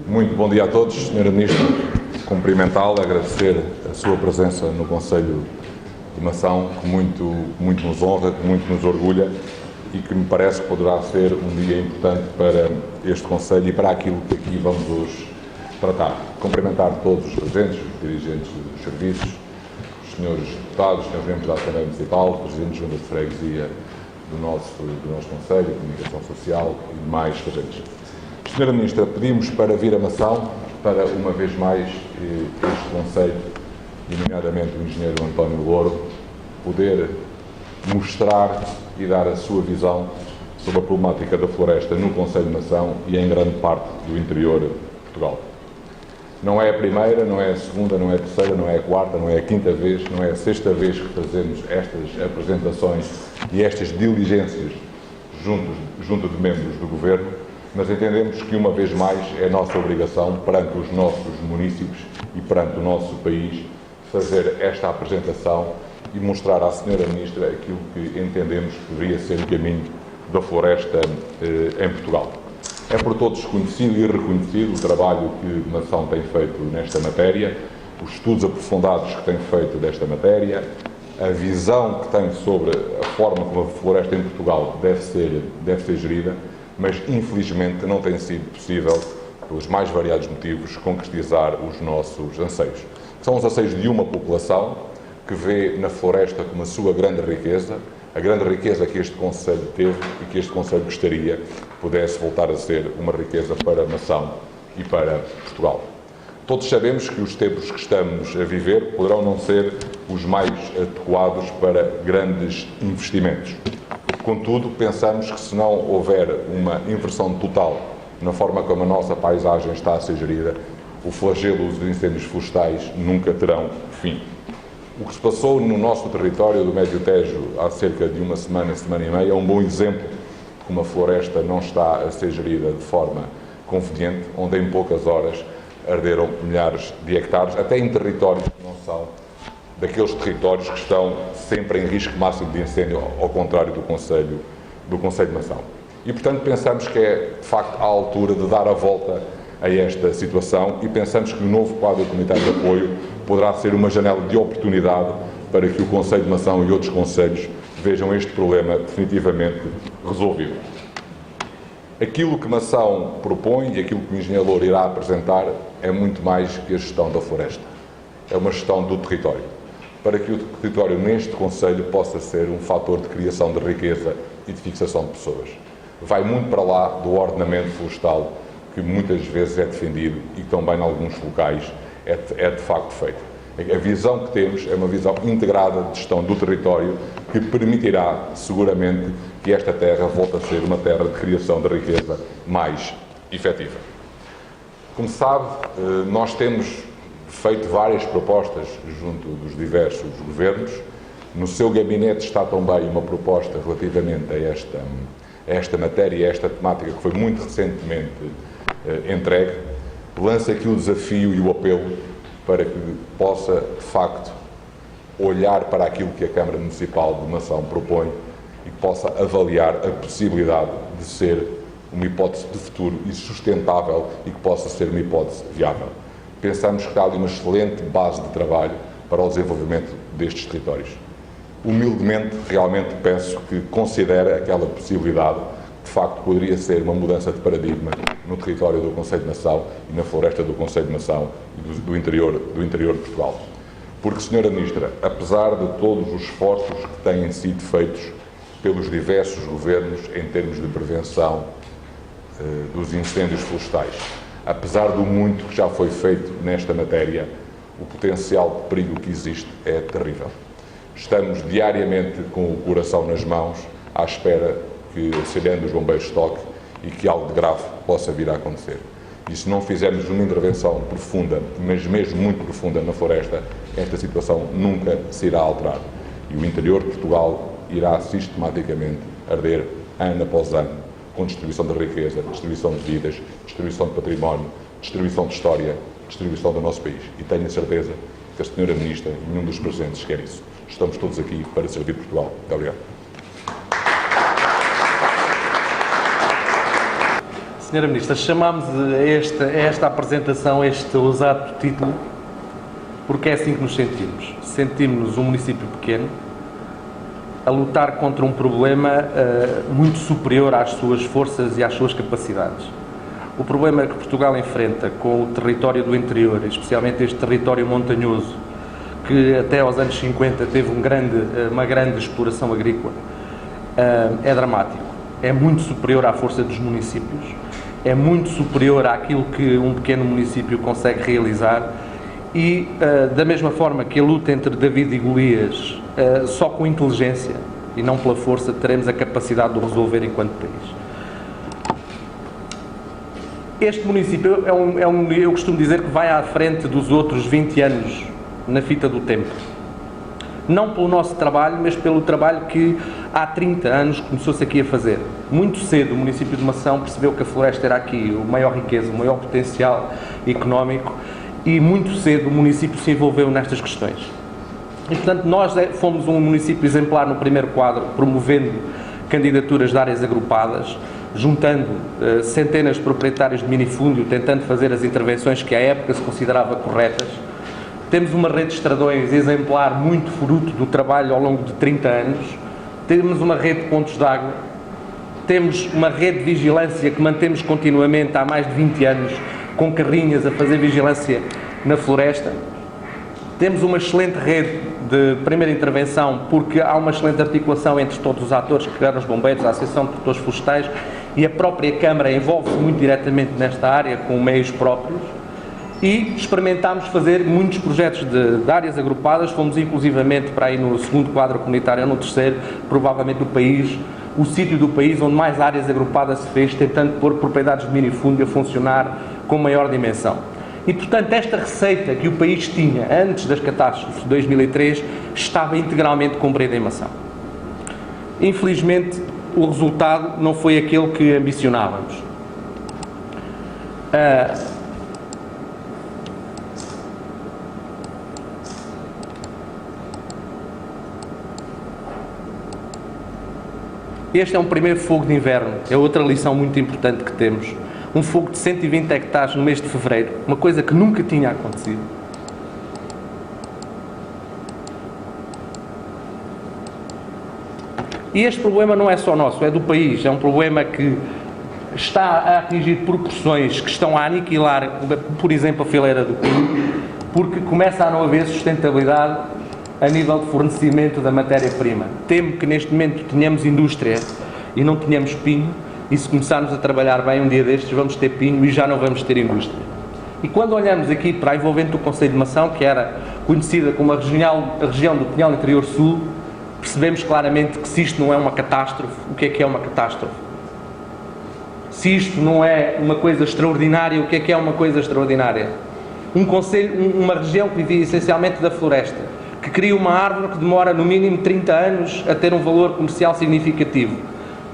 Muito bom dia a todos, Sra. Ministra. Cumprimentá-la, agradecer a sua presença no Conselho de Mação, que muito nos honra, que muito nos orgulha e que me parece que poderá ser um dia importante para este Conselho e para aquilo que aqui vamos hoje tratar. Cumprimentar todos os presentes, os dirigentes dos serviços, os senhores deputados, os senhores membros da Assembleia Municipal, os presidentes de Junta de Freguesia do nosso Conselho, de Comunicação Social e demais presentes. Sra. Ministra, pedimos para vir a Mação, para uma vez mais este Conselho, e nomeadamente o engenheiro António Louro, poder mostrar e dar a sua visão sobre a problemática da floresta no Conselho de Mação e em grande parte do interior de Portugal. Não é a primeira, não é a segunda, não é a terceira, não é a quarta, não é a quinta vez, não é a sexta vez que fazemos estas apresentações e estas diligências junto de membros do Governo, mas entendemos que uma vez mais é nossa obrigação perante os nossos municípios e perante o nosso país fazer esta apresentação e mostrar à Sra. Ministra aquilo que entendemos que deveria ser o caminho da floresta em Portugal. É por todos conhecido e reconhecido o trabalho que Mação tem feito nesta matéria, os estudos aprofundados que tem feito desta matéria, a visão que tem sobre a forma como a floresta em Portugal deve ser gerida, mas infelizmente não tem sido possível, pelos mais variados motivos, concretizar os nossos anseios. São os anseios de uma população que vê na floresta como a sua grande riqueza, a grande riqueza que este Conselho teve e que este Conselho gostaria que pudesse voltar a ser uma riqueza para a Mação e para Portugal. Todos sabemos que os tempos que estamos a viver poderão não ser os mais adequados para grandes investimentos. Contudo, pensamos que se não houver uma inversão total na forma como a nossa paisagem está a ser gerida, o flagelo dos incêndios florestais nunca terão fim. O que se passou no nosso território do Médio Tejo há cerca de uma semana e meia é um bom exemplo de como a floresta não está a ser gerida de forma conveniente, onde em poucas horas arderam milhares de hectares, até em territórios que não são daqueles territórios que estão sempre em risco máximo de incêndio, ao contrário do Conselho de Mação. E, portanto, pensamos que é, de facto, a altura de dar a volta a esta situação e pensamos que o novo quadro comunitário de apoio poderá ser uma janela de oportunidade para que o Conselho de Mação e outros conselhos vejam este problema definitivamente resolvido. Aquilo que Mação propõe e aquilo que o engenheiro Louro irá apresentar é muito mais que a gestão da floresta. É uma gestão do território, para que o território neste Conselho possa ser um fator de criação de riqueza e de fixação de pessoas. Vai muito para lá do ordenamento florestal que muitas vezes é defendido e também em alguns locais é de facto feito. A visão que temos é uma visão integrada de gestão do território que permitirá seguramente que esta terra volte a ser uma terra de criação de riqueza mais efetiva. Como sabe, nós temos feito várias propostas junto dos diversos governos. No seu gabinete está também uma proposta relativamente a esta matéria, a esta temática que foi muito recentemente entregue. Lança aqui o desafio e o apelo para que possa, de facto, olhar para aquilo que a Câmara Municipal de Mação propõe e que possa avaliar a possibilidade de ser uma hipótese de futuro e sustentável e que possa ser uma hipótese viável. Pensamos que há ali uma excelente base de trabalho para o desenvolvimento destes territórios. Humildemente, realmente penso que considera aquela possibilidade, de facto, poderia ser uma mudança de paradigma no território do Conselho de Mação e na floresta do Conselho de Mação e do interior de Portugal. Porque, Sra. Ministra, apesar de todos os esforços que têm sido feitos pelos diversos governos em termos de prevenção dos incêndios florestais, apesar do muito que já foi feito nesta matéria, o potencial de perigo que existe é terrível. Estamos diariamente com o coração nas mãos, à espera que a sirene dos bombeiros toque e que algo de grave possa vir a acontecer. E se não fizermos uma intervenção profunda, mas mesmo muito profunda na floresta, esta situação nunca se irá alterar. E o interior de Portugal irá sistematicamente arder, ano após ano, com destruição de riqueza, destruição de vidas, destruição de património, destruição de história, destruição do nosso país. E tenho a certeza que a Sra. Ministra e nenhum dos presentes quer isso. Estamos todos aqui para servir Portugal. Muito obrigado. Senhora Ministra, chamámos a esta apresentação, este ousado título, porque é assim que nos sentimos. Sentimos-nos um município pequeno a lutar contra um problema muito superior às suas forças e às suas capacidades. O problema que Portugal enfrenta com o território do interior, especialmente este território montanhoso, que até aos anos 50 teve uma grande exploração agrícola, é dramático. É muito superior à força dos municípios, é muito superior àquilo que um pequeno município consegue realizar e, da mesma forma que a luta entre David e Golias, só com inteligência e não pela força, teremos a capacidade de o resolver enquanto país. Este município eu costumo dizer que vai à frente dos outros 20 anos na fita do tempo. Não pelo nosso trabalho, mas pelo trabalho que há 30 anos começou-se aqui a fazer. Muito cedo o município de Mação percebeu que a floresta era aqui a maior riqueza, o maior potencial económico e muito cedo o município se envolveu nestas questões. E, portanto, nós fomos um município exemplar no primeiro quadro, promovendo candidaturas de áreas agrupadas, juntando centenas de proprietários de minifúndio, tentando fazer as intervenções que à época se considerava corretas. Temos uma rede de estradões exemplar, muito fruto do trabalho ao longo de 30 anos. Temos uma rede de pontos de água. Temos uma rede de vigilância que mantemos continuamente há mais de 20 anos, com carrinhas a fazer vigilância na floresta. Temos uma excelente rede de primeira intervenção, porque há uma excelente articulação entre todos os atores, que eram os bombeiros, a Associação de Produtores Florestais, e a própria Câmara envolve-se muito diretamente nesta área, com meios próprios. E experimentámos fazer muitos projetos de áreas agrupadas, fomos inclusivamente para aí no segundo quadro comunitário ou no terceiro, provavelmente do país, o sítio do país onde mais áreas agrupadas se fez, tentando pôr propriedades de minifúndio a funcionar com maior dimensão. E, portanto, esta receita que o país tinha antes das catástrofes de 2003 estava integralmente cumprida em Mação. Infelizmente, o resultado não foi aquele que ambicionávamos. Este é um primeiro fogo de inverno, é outra lição muito importante que temos. Um fogo de 120 hectares no mês de fevereiro, uma coisa que nunca tinha acontecido. E este problema não é só nosso, é do país, é um problema que está a atingir proporções que estão a aniquilar, por exemplo, a fileira do pinho, porque começa a não haver sustentabilidade a nível de fornecimento da matéria-prima. Temo que neste momento tenhamos indústria e não tenhamos pinho, e se começarmos a trabalhar bem, um dia destes vamos ter pinho e já não vamos ter indústria. E quando olhamos aqui para a envolvente do Concelho de Mação, que era conhecida como a região do Pinhal Interior Sul, percebemos claramente que se isto não é uma catástrofe, o que é uma catástrofe? Se isto não é uma coisa extraordinária, o que é uma coisa extraordinária? Um concelho, uma região que vivia essencialmente da floresta, que cria uma árvore que demora no mínimo 30 anos a ter um valor comercial significativo.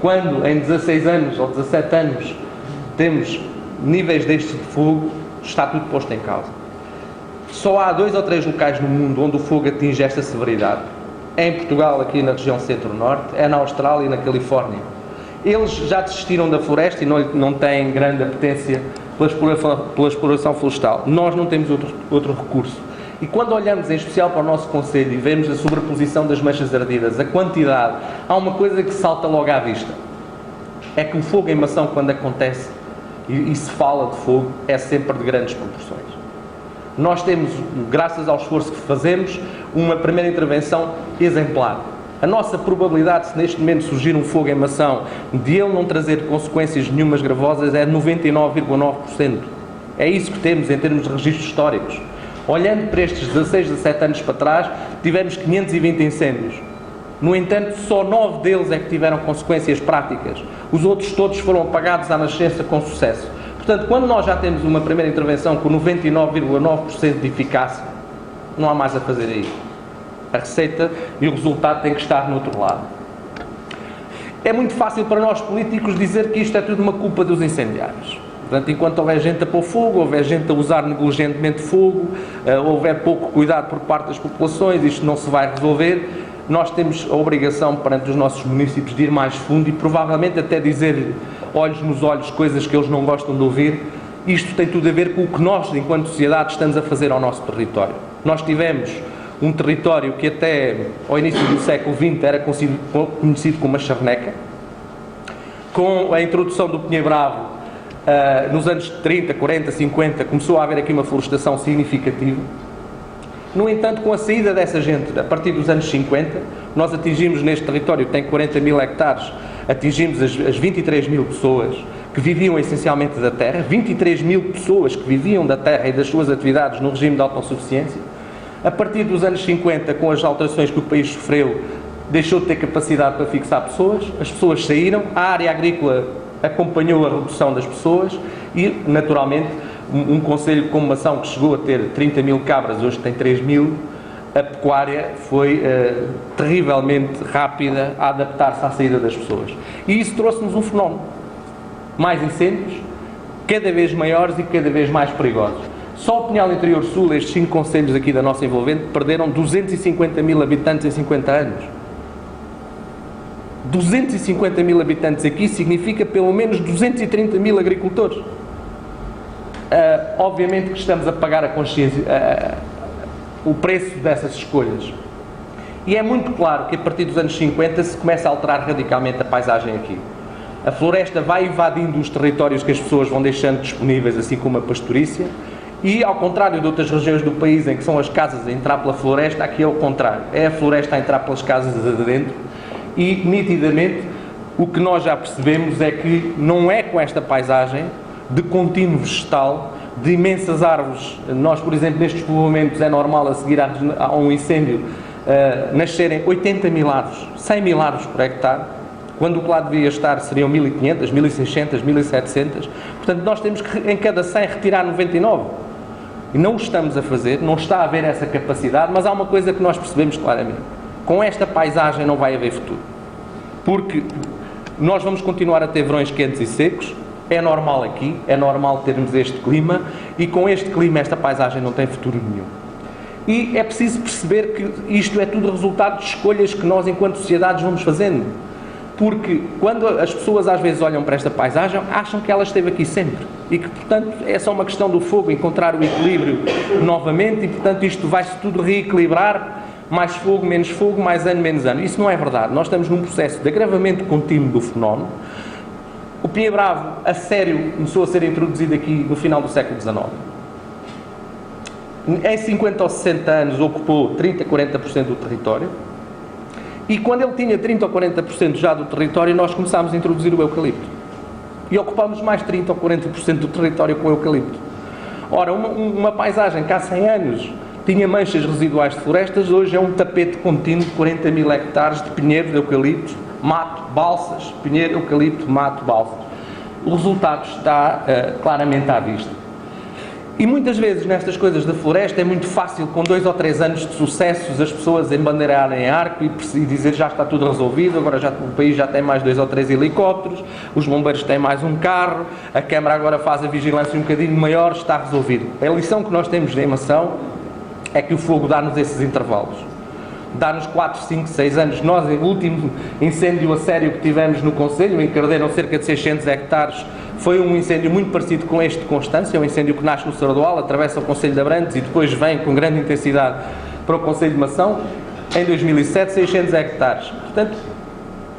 Quando em 16 anos ou 17 anos temos níveis destes de fogo, está tudo posto em causa. Só há 2 ou 3 locais no mundo onde o fogo atinge esta severidade. É em Portugal, aqui na região centro-norte, é na Austrália e na Califórnia. Eles já desistiram da floresta e não têm grande apetência pela exploração florestal. Nós não temos outro recurso. E quando olhamos em especial para o nosso concelho e vemos a sobreposição das manchas ardidas, a quantidade, há uma coisa que salta logo à vista. É que o fogo em Mação, quando acontece e se fala de fogo, é sempre de grandes proporções. Nós temos, graças ao esforço que fazemos, uma primeira intervenção exemplar. A nossa probabilidade, se neste momento surgir um fogo em Mação, de ele não trazer consequências nenhumas gravosas, é 99,9%. É isso que temos em termos de registros históricos. Olhando para estes 16, 17 anos para trás, tivemos 520 incêndios. No entanto, só 9 deles é que tiveram consequências práticas. Os outros todos foram apagados à nascença com sucesso. Portanto, quando nós já temos uma primeira intervenção com 99,9% de eficácia, não há mais a fazer aí. A receita e o resultado têm que estar no outro lado. É muito fácil para nós políticos dizer que isto é tudo uma culpa dos incendiários. Portanto, enquanto houver gente a pôr fogo, houver gente a usar negligentemente fogo, houver pouco cuidado por parte das populações, isto não se vai resolver. nós temos a obrigação perante os nossos municípios de ir mais fundo e provavelmente até dizer olhos nos olhos coisas que eles não gostam de ouvir. Isto tem tudo a ver com o que nós, enquanto sociedade, estamos a fazer ao nosso território. Nós tivemos um território que até ao início do século XX era conhecido como a charneca. Com a introdução do Pinheiro Bravo, nos anos 30, 40, 50, começou a haver aqui uma florestação significativa. No entanto, com a saída dessa gente, a partir dos anos 50, nós atingimos neste território que tem 40 mil hectares, atingimos as 23 mil pessoas que viviam essencialmente da terra, 23 mil pessoas que viviam da terra e das suas atividades no regime de autossuficiência. A partir dos anos 50, com as alterações que o país sofreu, deixou de ter capacidade para fixar pessoas, as pessoas saíram, a área agrícola acompanhou a redução das pessoas e, naturalmente, um concelho como Mação que chegou a ter 30 mil cabras, hoje tem 3 mil, a pecuária foi terrivelmente rápida a adaptar-se à saída das pessoas. E isso trouxe-nos um fenómeno. Mais incêndios, cada vez maiores e cada vez mais perigosos. Só o Pinhal Interior Sul, estes 5 concelhos aqui da nossa envolvente, perderam 250 mil habitantes em 50 anos. 250 mil habitantes aqui significa pelo menos 230 mil agricultores. Obviamente que estamos a pagar a consciência, o preço dessas escolhas. E é muito claro que a partir dos anos 50 se começa a alterar radicalmente a paisagem aqui. A floresta vai invadindo os territórios que as pessoas vão deixando disponíveis, assim como a pastorícia, e ao contrário de outras regiões do país em que são as casas a entrar pela floresta, aqui é o contrário. É a floresta a entrar pelas casas de dentro e, nitidamente, o que nós já percebemos é que não é com esta paisagem de contínuo vegetal, de imensas árvores. Nós, por exemplo, nestes povoamentos é normal a seguir a um incêndio nascerem 80 mil árvores, 100 mil árvores por hectare, quando o que lá devia estar seriam 1.500, 1.600, 1.700. Portanto, nós temos que, em cada 100, retirar 99. E não o estamos a fazer, não está a haver essa capacidade, mas há uma coisa que nós percebemos claramente. Com esta paisagem não vai haver futuro. Porque nós vamos continuar a ter verões quentes e secos, é normal aqui, é normal termos este clima, e com este clima esta paisagem não tem futuro nenhum. E é preciso perceber que isto é tudo resultado de escolhas que nós, enquanto sociedades, vamos fazendo. Porque quando as pessoas às vezes olham para esta paisagem, acham que ela esteve aqui sempre. E que, portanto, é só uma questão do fogo, encontrar o equilíbrio novamente, e, portanto, isto vai-se tudo reequilibrar, mais fogo, mais ano, menos ano. Isso não é verdade. Nós estamos num processo de agravamento contínuo do fenómeno. O Pinheiro Bravo, a sério, começou a ser introduzido aqui no final do século XIX. Em 50 ou 60 anos ocupou 30, 40% do território. E quando ele tinha 30 ou 40% já do território, nós começámos a introduzir o eucalipto. E ocupámos mais 30 ou 40% do território com o eucalipto. Ora, uma paisagem que há 100 anos tinha manchas residuais de florestas, hoje é um tapete contínuo de 40 mil hectares de pinheiro, de eucalipto, mato, balsas, pinheiro, eucalipto, mato, balsas. O resultado está claramente à vista. E muitas vezes nestas coisas da floresta é muito fácil, com 2 ou 3 anos de sucessos, as pessoas embandeirarem arco e dizer já está tudo resolvido, agora o país já tem mais 2 ou 3 helicópteros, os bombeiros têm mais um carro, a Câmara agora faz a vigilância um bocadinho maior, está resolvido. A lição que nós temos em Mação é que o fogo dá-nos esses intervalos. Dá-nos 4, 5, 6 anos. Nós, o último incêndio a sério que tivemos no concelho, em que arderam cerca de 600 hectares, foi um incêndio muito parecido com este de Constância, um incêndio que nasce no Sardual, atravessa o concelho de Abrantes e depois vem com grande intensidade para o concelho de Mação, em 2007, 600 hectares. Portanto,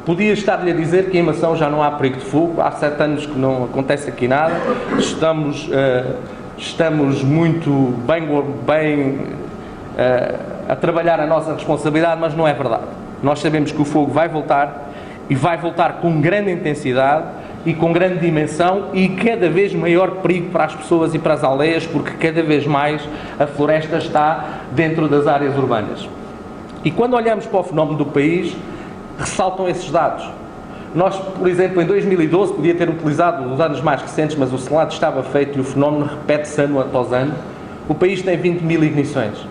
podia estar-lhe a dizer que em Mação já não há perigo de fogo, há 7 anos que não acontece aqui nada, estamos muito bem a trabalhar a nossa responsabilidade, mas não é verdade. Nós sabemos que o fogo vai voltar, e vai voltar com grande intensidade e com grande dimensão e cada vez maior perigo para as pessoas e para as aldeias, porque cada vez mais a floresta está dentro das áreas urbanas. E quando olhamos para o fenómeno do país, ressaltam esses dados. Nós, por exemplo, em 2012, podia ter utilizado os anos mais recentes, mas o selado estava feito e o fenómeno repete-se ano após ano. O país tem 20 mil ignições.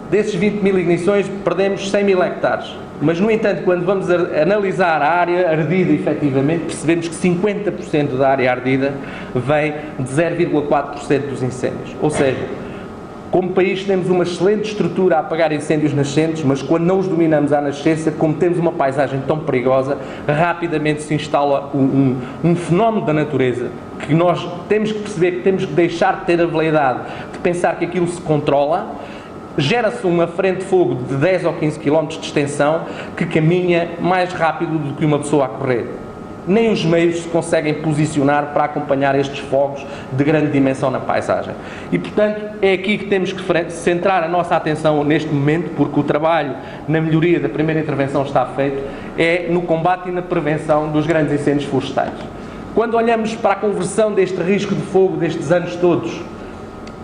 Desses 20 mil ignições, perdemos 100 mil hectares. Mas, no entanto, quando vamos analisar a área ardida, efetivamente, percebemos que 50% da área ardida vem de 0,4% dos incêndios. Ou seja, Como país temos uma excelente estrutura a apagar incêndios nascentes, mas quando não os dominamos à nascença, como temos uma paisagem tão perigosa, rapidamente se instala um fenómeno da natureza que nós temos que perceber que temos que deixar de ter a veleidade de pensar que aquilo se controla. Gera-se uma frente de fogo de 10 ou 15 km de extensão que caminha mais rápido do que uma pessoa a correr. Nem os meios se conseguem posicionar para acompanhar estes fogos de grande dimensão na paisagem. E, portanto, é aqui que temos que centrar a nossa atenção neste momento, porque o trabalho na melhoria da primeira intervenção está feito, é no combate e na prevenção dos grandes incêndios florestais. Quando olhamos para a conversão deste risco de fogo destes anos todos,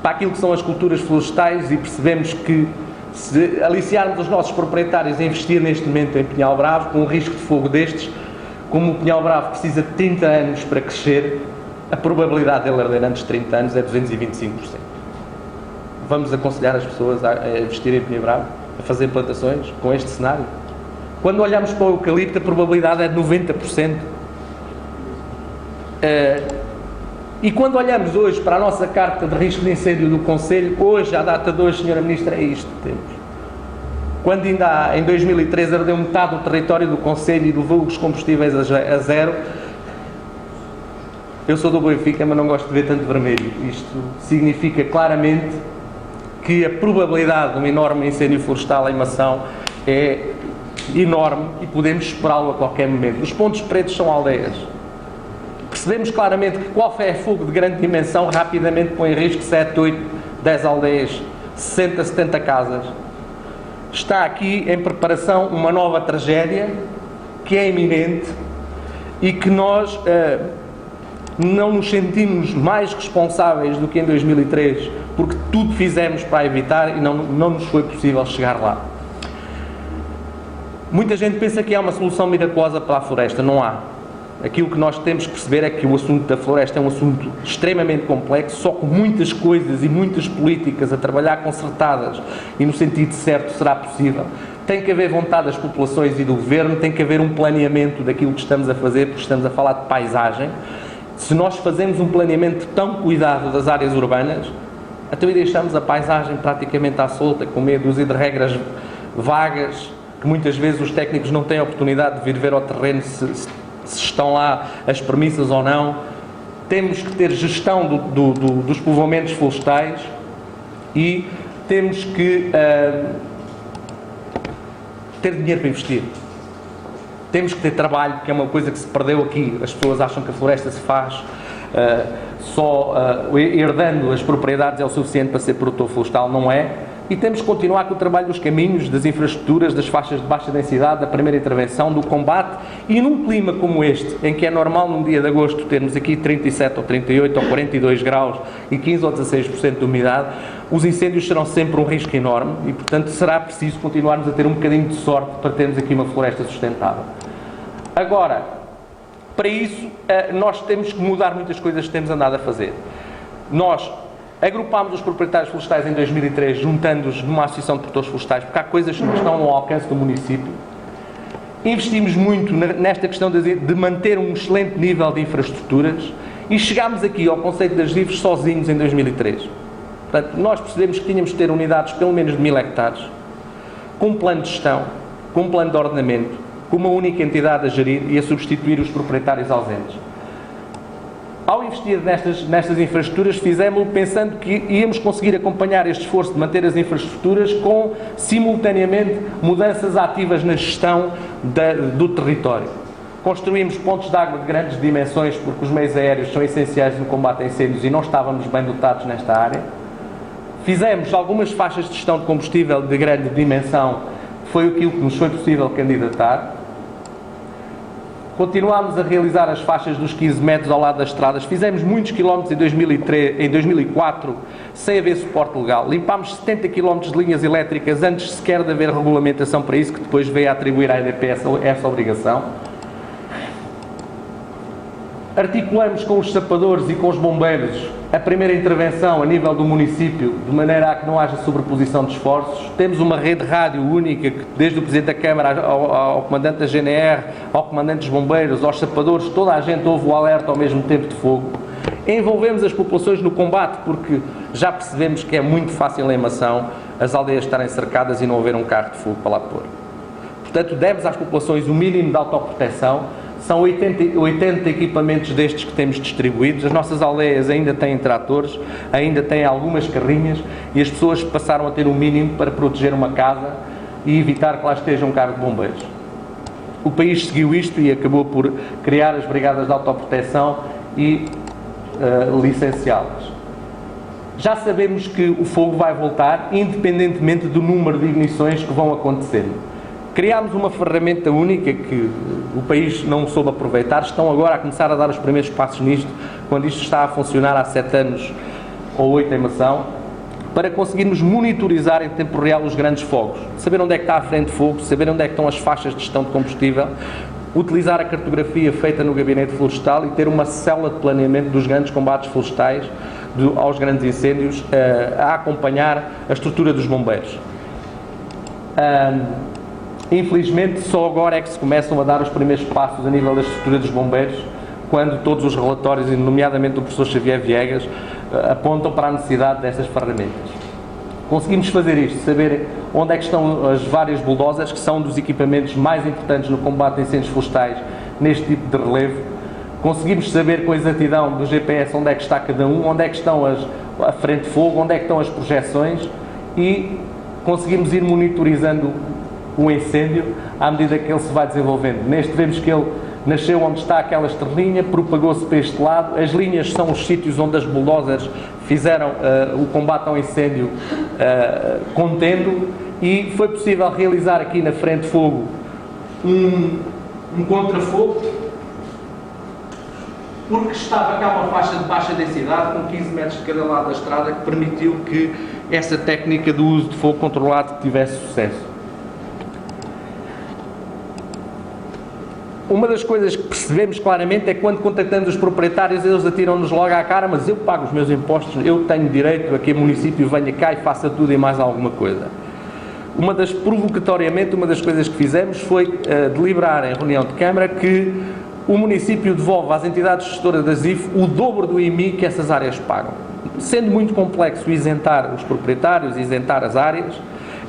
para aquilo que são as culturas florestais, e percebemos que se aliciarmos os nossos proprietários a investir neste momento em Pinhal Bravo, com um risco de fogo destes, como o Pinhal Bravo precisa de 30 anos para crescer, a probabilidade de ele arder antes de 30 anos é 225%. Vamos aconselhar as pessoas a investir em Pinhal Bravo, a fazer plantações com este cenário? Quando olhamos para o eucalipto, a probabilidade é de 90%. E quando olhamos hoje para a nossa carta de risco de incêndio do Conselho, hoje, à data de hoje, Sra. Ministra, é isto que temos. Quando ainda em 2013 ardeu metade do território do Conselho e levou os combustíveis a zero, eu sou do Benfica, mas não gosto de ver tanto vermelho. Isto significa claramente que a probabilidade de um enorme incêndio florestal em Mação é enorme e podemos esperá-lo a qualquer momento. Os pontos pretos são aldeias. Percebemos claramente que qualquer fogo de grande dimensão rapidamente põe em risco 7, 8, 10 aldeias, 60, 70 casas. Está aqui em preparação uma nova tragédia que é iminente e que nós não nos sentimos mais responsáveis do que em 2003, porque tudo fizemos para evitar e não nos foi possível chegar lá. Muita gente pensa que há uma solução miraculosa para a floresta. Não há. Aquilo que nós temos que perceber é que o assunto da floresta é um assunto extremamente complexo, só com muitas coisas e muitas políticas a trabalhar concertadas e no sentido certo será possível. Tem que haver vontade das populações e do governo, tem que haver um planeamento daquilo que estamos a fazer, porque estamos a falar de paisagem. Se nós fazemos um planeamento tão cuidado das áreas urbanas, então deixamos a paisagem praticamente à solta, com meia dúzia de regras vagas, que muitas vezes os técnicos não têm a oportunidade de vir ver ao terreno se estão lá as premissas ou não. Temos que ter gestão dos povoamentos florestais e temos que ter dinheiro para investir. Temos que ter trabalho, que é uma coisa que se perdeu aqui. As pessoas acham que a floresta se faz só herdando as propriedades é o suficiente para ser produtor florestal. Não é. E temos que continuar com o trabalho dos caminhos, das infraestruturas, das faixas de baixa densidade, da primeira intervenção, do combate. E num clima como este, em que é normal num dia de agosto termos aqui 37 ou 38 ou 42 graus e 15 ou 16% de umidade, os incêndios serão sempre um risco enorme e, portanto, será preciso continuarmos a ter um bocadinho de sorte para termos aqui uma floresta sustentável. Agora, para isso, nós temos que mudar muitas coisas que temos andado a fazer. Nós agrupámos os proprietários florestais em 2003, juntando-os numa associação de produtores florestais, porque há coisas que estão ao alcance do município. Investimos muito nesta questão de manter um excelente nível de infraestruturas e chegámos aqui ao conceito das IVES sozinhos em 2003. Portanto, nós percebemos que tínhamos de ter unidades pelo menos de 1000 hectares, com um plano de gestão, com um plano de ordenamento, com uma única entidade a gerir e a substituir os proprietários ausentes. Ao investir nestas infraestruturas, fizemos-lo pensando que íamos conseguir acompanhar este esforço de manter as infraestruturas com, simultaneamente, mudanças ativas na gestão do território. Construímos pontos de água de grandes dimensões, porque os meios aéreos são essenciais no combate a incêndios e não estávamos bem dotados nesta área. Fizemos algumas faixas de gestão de combustível de grande dimensão, foi aquilo que nos foi possível candidatar. Continuámos a realizar as faixas dos 15 metros ao lado das estradas. Fizemos muitos quilómetros em 2004 sem haver suporte legal. Limpámos 70 quilómetros de linhas elétricas antes sequer de haver regulamentação para isso, que depois veio a atribuir à EDP essa obrigação. Articulamos com os sapadores e com os bombeiros a primeira intervenção a nível do município, de maneira a que não haja sobreposição de esforços. Temos uma rede rádio única, que desde o Presidente da Câmara ao Comandante da GNR, ao Comandante dos Bombeiros, aos sapadores, toda a gente ouve o alerta ao mesmo tempo de fogo. Envolvemos as populações no combate, porque já percebemos que é muito fácil em Mação as aldeias estarem cercadas e não haver um carro de fogo para lá pôr. Portanto, demos às populações o mínimo de autoproteção. São 80 equipamentos destes que temos distribuídos. As nossas aldeias ainda têm tratores, ainda têm algumas carrinhas e as pessoas passaram a ter o mínimo para proteger uma casa e evitar que lá esteja um carro de bombeiros. O país seguiu isto e acabou por criar as brigadas de autoproteção e licenciá-las. Já sabemos que o fogo vai voltar, independentemente do número de ignições que vão acontecendo. Criámos uma ferramenta única que o país não soube aproveitar. Estão agora a começar a dar os primeiros passos nisto, quando isto está a funcionar há 7 anos ou 8 em Mação, para conseguirmos monitorizar em tempo real os grandes fogos. Saber onde é que está a frente de fogo, saber onde é que estão as faixas de gestão de combustível, utilizar a cartografia feita no Gabinete Florestal e ter uma célula de planeamento dos grandes combates florestais aos grandes incêndios, a acompanhar a estrutura dos bombeiros. Infelizmente, só agora é que se começam a dar os primeiros passos a nível da estrutura dos bombeiros, quando todos os relatórios, nomeadamente do professor Xavier Viegas, apontam para a necessidade destas ferramentas. Conseguimos fazer isto, saber onde é que estão as várias bulldozers, que são dos equipamentos mais importantes no combate a incêndios florestais neste tipo de relevo. Conseguimos saber com exatidão do GPS onde é que está cada um, onde é que estão a frente de fogo, onde é que estão as projeções e conseguimos ir monitorizando o incêndio à medida que ele se vai desenvolvendo. Neste vemos que ele nasceu onde está aquela estrelinha, propagou-se para este lado, as linhas são os sítios onde as bulldozers fizeram o combate ao incêndio contendo e foi possível realizar aqui na frente de fogo um contrafogo porque estava cá uma faixa de baixa densidade com 15 metros de cada lado da estrada que permitiu que essa técnica do uso de fogo controlado tivesse sucesso. Uma das coisas que percebemos claramente é que quando contactamos os proprietários eles atiram-nos logo à cara, mas eu pago os meus impostos, eu tenho direito a que o município venha cá e faça tudo e mais alguma coisa. Provocatoriamente, uma das coisas que fizemos foi deliberar em reunião de Câmara que o município devolve às entidades gestoras da ZIF o dobro do IMI que essas áreas pagam. Sendo muito complexo isentar os proprietários, isentar as áreas,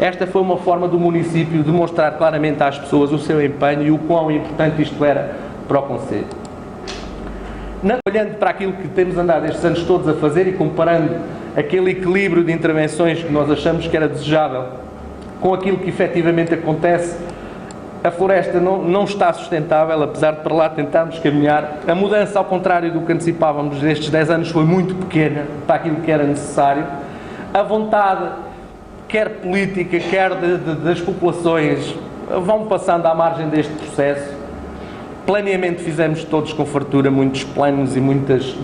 esta foi uma forma do município demonstrar claramente às pessoas o seu empenho e o quão importante isto era para o concelho. Olhando para aquilo que temos andado estes anos todos a fazer e comparando aquele equilíbrio de intervenções que nós achamos que era desejável com aquilo que efetivamente acontece, a floresta não está sustentável, apesar de para lá tentarmos caminhar. A mudança, ao contrário do que antecipávamos nestes 10 anos, foi muito pequena para aquilo que era necessário. A vontade, quer política, quer das populações, vão passando à margem deste processo. Planeamento fizemos todos com fartura, muitos planos e muitos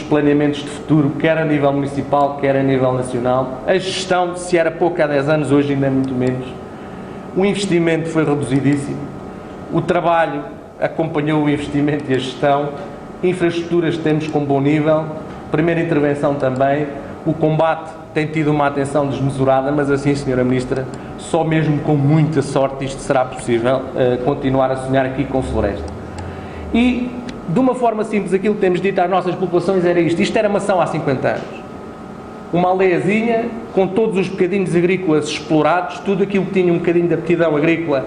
planeamentos de futuro, quer a nível municipal, quer a nível nacional. A gestão, se era pouco há 10 anos, hoje ainda é muito menos. O investimento foi reduzidíssimo. O trabalho acompanhou o investimento e a gestão. Infraestruturas temos com bom nível. Primeira intervenção também. O combate tem tido uma atenção desmesurada, mas assim, Sra. Ministra, só mesmo com muita sorte isto será possível continuar a sonhar aqui com floresta. E, de uma forma simples, aquilo que temos dito às nossas populações era isto. Isto era Mação há 50 anos. Uma aldeiazinha com todos os bocadinhos agrícolas explorados, tudo aquilo que tinha um bocadinho de aptidão agrícola,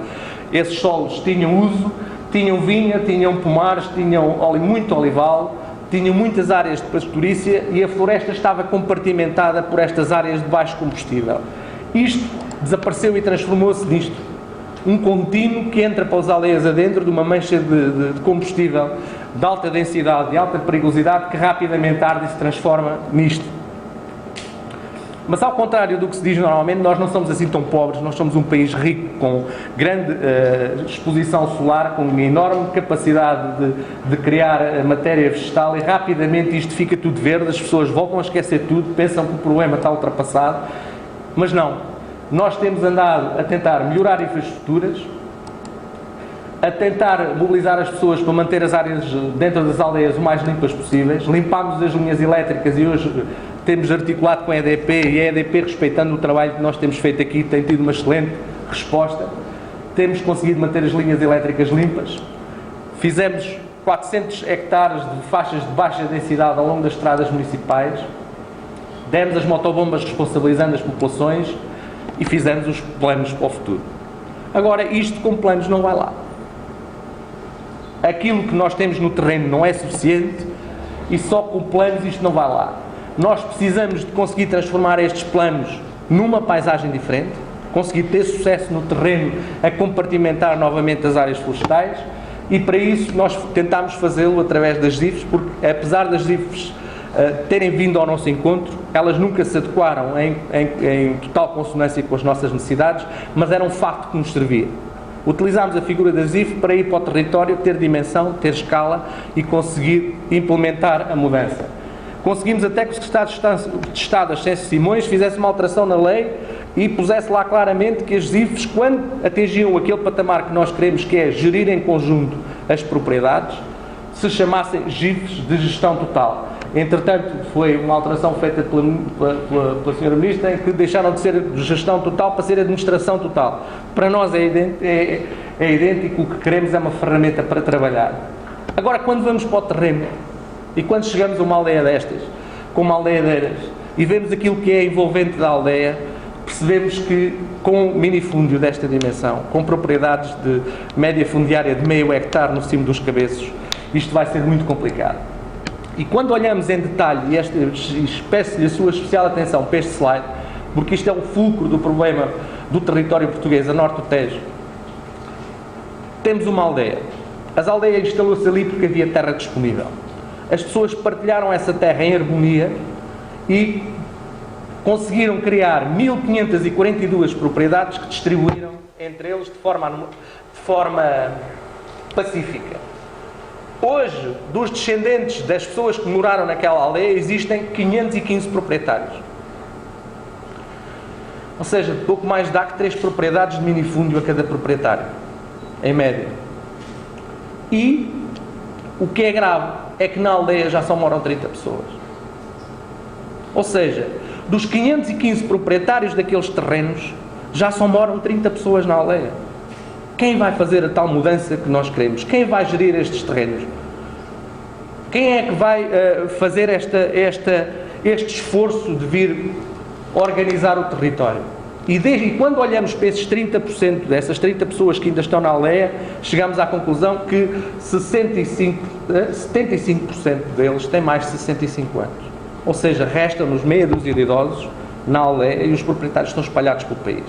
esses solos tinham uso, tinham vinha, tinham pomares, tinham muito olival, tinham muitas áreas de pastorícia e a floresta estava compartimentada por estas áreas de baixo combustível. Isto desapareceu e transformou-se nisto. Um contínuo que entra para as aldeias adentro de uma mancha de combustível de alta densidade, de alta perigosidade, que rapidamente arde e se transforma nisto. Mas ao contrário do que se diz normalmente, nós não somos assim tão pobres, nós somos um país rico, com grande exposição solar, com uma enorme capacidade de criar matéria vegetal e rapidamente isto fica tudo verde, as pessoas voltam a esquecer tudo, pensam que o problema está ultrapassado, mas não. Nós temos andado a tentar melhorar infraestruturas, a tentar mobilizar as pessoas para manter as áreas dentro das aldeias o mais limpas possíveis. Limpámos as linhas elétricas e hoje temos articulado com a EDP e a EDP, respeitando o trabalho que nós temos feito aqui, tem tido uma excelente resposta. Temos conseguido manter as linhas elétricas limpas. Fizemos 400 hectares de faixas de baixa densidade ao longo das estradas municipais, demos as motobombas responsabilizando as populações e fizemos os planos para o futuro. Agora, isto com planos não vai lá. Aquilo que nós temos no terreno não é suficiente e só com planos isto não vai lá. Nós precisamos de conseguir transformar estes planos numa paisagem diferente, conseguir ter sucesso no terreno a compartimentar novamente as áreas florestais, e para isso nós tentámos fazê-lo através das ZIFs, porque apesar das ZIFs terem vindo ao nosso encontro, elas nunca se adequaram em total consonância com as nossas necessidades, mas era um facto que nos servia. Utilizámos a figura da ZIF para ir para o território, ter dimensão, ter escala e conseguir implementar a mudança. Conseguimos até que o Secretário de Estado, Ascenso Simões, fizesse uma alteração na lei e pusesse lá claramente que as ZIFs, quando atingiam aquele patamar que nós queremos, que é gerir em conjunto as propriedades, se chamassem ZIFs de gestão total. Entretanto, foi uma alteração feita pela Sra. Ministra, em que deixaram de ser gestão total para ser administração total. Para nós é idêntico, o que queremos é uma ferramenta para trabalhar. Agora, quando vamos para o terreno, e quando chegamos a uma aldeia destas, com uma aldeia deiras, e vemos aquilo que é envolvente da aldeia, percebemos que com um minifúndio desta dimensão, com propriedades de média fundiária de meio hectare no cimo dos cabeços, isto vai ser muito complicado. E quando olhamos em detalhe, e peço-lhe a sua especial atenção para este slide, porque isto é o fulcro do problema do território português, a norte do Tejo, temos uma aldeia. As aldeias instalou-se ali porque havia terra disponível. As pessoas partilharam essa terra em harmonia e conseguiram criar 1542 propriedades que distribuíram entre eles de forma pacífica. Hoje, dos descendentes das pessoas que moraram naquela aldeia, existem 515 proprietários. Ou seja, pouco mais dá que 3 propriedades de minifúndio a cada proprietário, em média. E o que é grave é que na aldeia já só moram 30 pessoas. Ou seja, dos 515 proprietários daqueles terrenos, já só moram 30 pessoas na aldeia. Quem vai fazer a tal mudança que nós queremos? Quem vai gerir estes terrenos? Quem é que vai fazer este esforço de vir organizar o território? E quando olhamos para esses 30%, dessas 30 pessoas que ainda estão na aldeia, chegamos à conclusão que 75% deles têm mais de 65 anos. Ou seja, restam-nos meia dúzia de idosos na aldeia e os proprietários estão espalhados pelo país.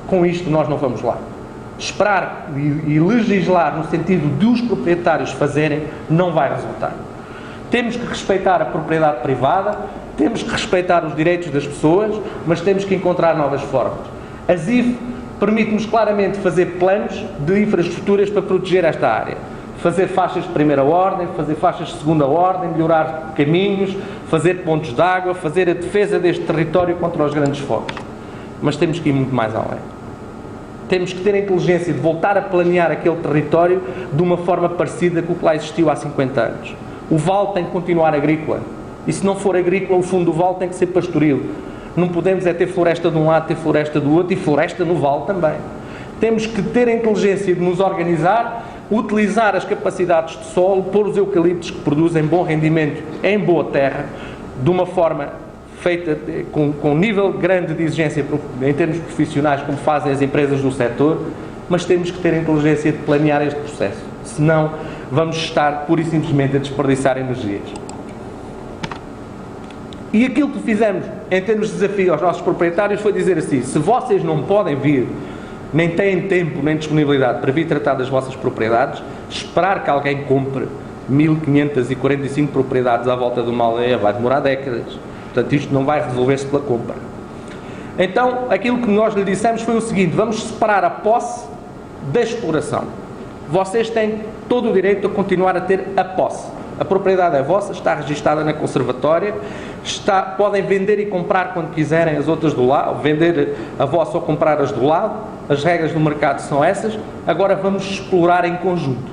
Com isto nós não vamos lá. Esperar e legislar no sentido de os proprietários fazerem não vai resultar. Temos que respeitar a propriedade privada, temos que respeitar os direitos das pessoas, mas temos que encontrar novas formas. A ZIF permite-nos claramente fazer planos de infraestruturas para proteger esta área. Fazer faixas de primeira ordem, fazer faixas de segunda ordem, melhorar caminhos, fazer pontos de água, fazer a defesa deste território contra os grandes fogos. Mas temos que ir muito mais além. Temos que ter a inteligência de voltar a planear aquele território de uma forma parecida com o que lá existiu há 50 anos. O vale tem que continuar agrícola. E se não for agrícola, o fundo do vale tem que ser pastoril. Não podemos é ter floresta de um lado, ter floresta do outro e floresta no vale também. Temos que ter a inteligência de nos organizar, utilizar as capacidades de solo, pôr os eucaliptos que produzem bom rendimento em boa terra, de uma forma feita com um nível grande de exigência em termos profissionais, como fazem as empresas do setor, mas temos que ter a inteligência de planear este processo. Senão, vamos estar pura e simplesmente a desperdiçar energias. E aquilo que fizemos em termos de desafio aos nossos proprietários foi dizer assim: se vocês não podem vir, nem têm tempo nem disponibilidade para vir tratar das vossas propriedades, esperar que alguém compre 1545 propriedades à volta de uma aldeia vai demorar décadas. Portanto, isto não vai resolver-se pela compra. Então, aquilo que nós lhe dissemos foi o seguinte: vamos separar a posse da exploração. Vocês têm todo o direito a continuar a ter a posse. A propriedade é vossa, está registada na conservatória, podem vender e comprar quando quiserem as outras do lado, vender a vossa ou comprar as do lado, as regras do mercado são essas. Agora vamos explorar em conjunto.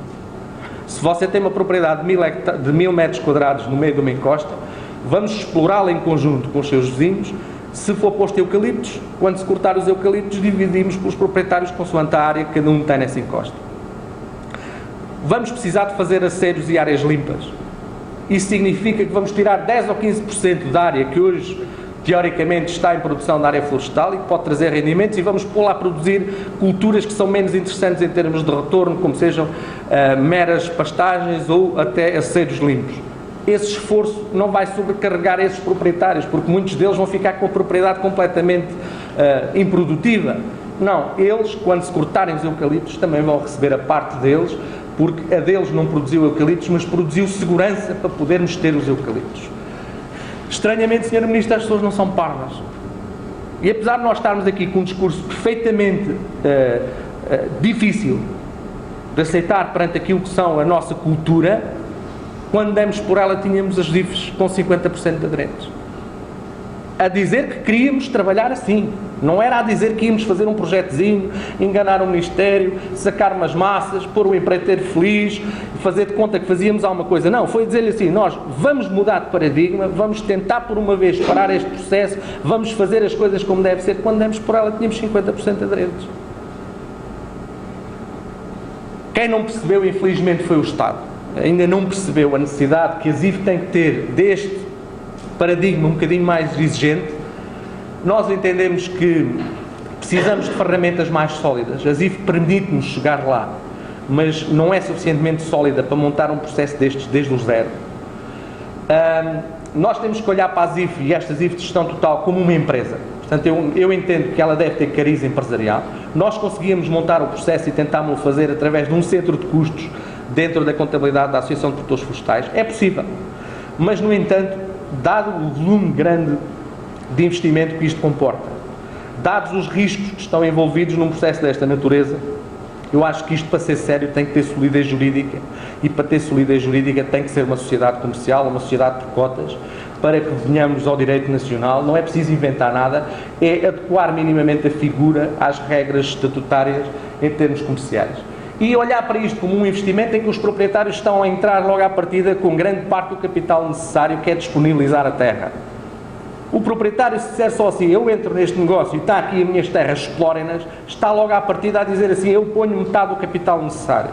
Se você tem uma propriedade de 1000 metros quadrados no meio de uma encosta, vamos explorá-la em conjunto com os seus vizinhos. Se for posto eucaliptos, quando se cortar os eucaliptos, dividimos pelos proprietários consoante a área que cada um tem nessa encosta. vamos precisar de fazer aceiros e áreas limpas. Isso significa que vamos tirar 10 ou 15% da área que hoje, teoricamente, está em produção na área florestal e que pode trazer rendimentos, e vamos pô-la a produzir culturas que são menos interessantes em termos de retorno, como sejam meras pastagens ou até aceiros limpos. Esse esforço não vai sobrecarregar esses proprietários, porque muitos deles vão ficar com a propriedade completamente improdutiva. Não, eles, quando se cortarem os eucaliptos, também vão receber a parte deles, porque a deles não produziu eucaliptos, mas produziu segurança para podermos ter os eucaliptos. Estranhamente, Sr. Ministro, as pessoas não são parvas. E apesar de nós estarmos aqui com um discurso perfeitamente difícil de aceitar perante aquilo que são a nossa cultura, quando demos por ela tínhamos as IFES com 50% de aderentes. A dizer que queríamos trabalhar assim. Não era a dizer que íamos fazer um projetozinho, enganar o Ministério, sacar umas massas, pôr o empreiteiro feliz, fazer de conta que fazíamos alguma coisa. Não, foi dizer-lhe assim, nós vamos mudar de paradigma, vamos tentar por uma vez parar este processo, vamos fazer as coisas como deve ser. Quando demos por ela tínhamos 50% de aderentes. Quem não percebeu, infelizmente, foi o Estado. Ainda não percebeu a necessidade que a ZIF tem que ter deste paradigma um bocadinho mais exigente. Nós entendemos que precisamos de ferramentas mais sólidas. A ZIF permite-nos chegar lá, mas não é suficientemente sólida para montar um processo destes desde o zero. Nós temos que olhar para a ZIF e esta ZIF de gestão total como uma empresa. Portanto, eu entendo que ela deve ter cariz empresarial. Nós conseguíamos montar o processo e tentámos-lo fazer através de um centro de custos dentro da contabilidade da Associação de Produtores Florestais. É possível. Mas, no entanto, dado o volume grande de investimento que isto comporta, dados os riscos que estão envolvidos num processo desta natureza, eu acho que isto, para ser sério, tem que ter solidez jurídica, e para ter solidez jurídica tem que ser uma sociedade comercial, uma sociedade por cotas, para que venhamos ao direito nacional. Não é preciso inventar nada, é adequar minimamente a figura às regras estatutárias em termos comerciais. E olhar para isto como um investimento em que os proprietários estão a entrar logo à partida com grande parte do capital necessário, que é disponibilizar a terra. O proprietário, se disser só assim, eu entro neste negócio e está aqui as minhas terras, explorem-nas, está logo à partida a dizer assim, eu ponho metade do capital necessário.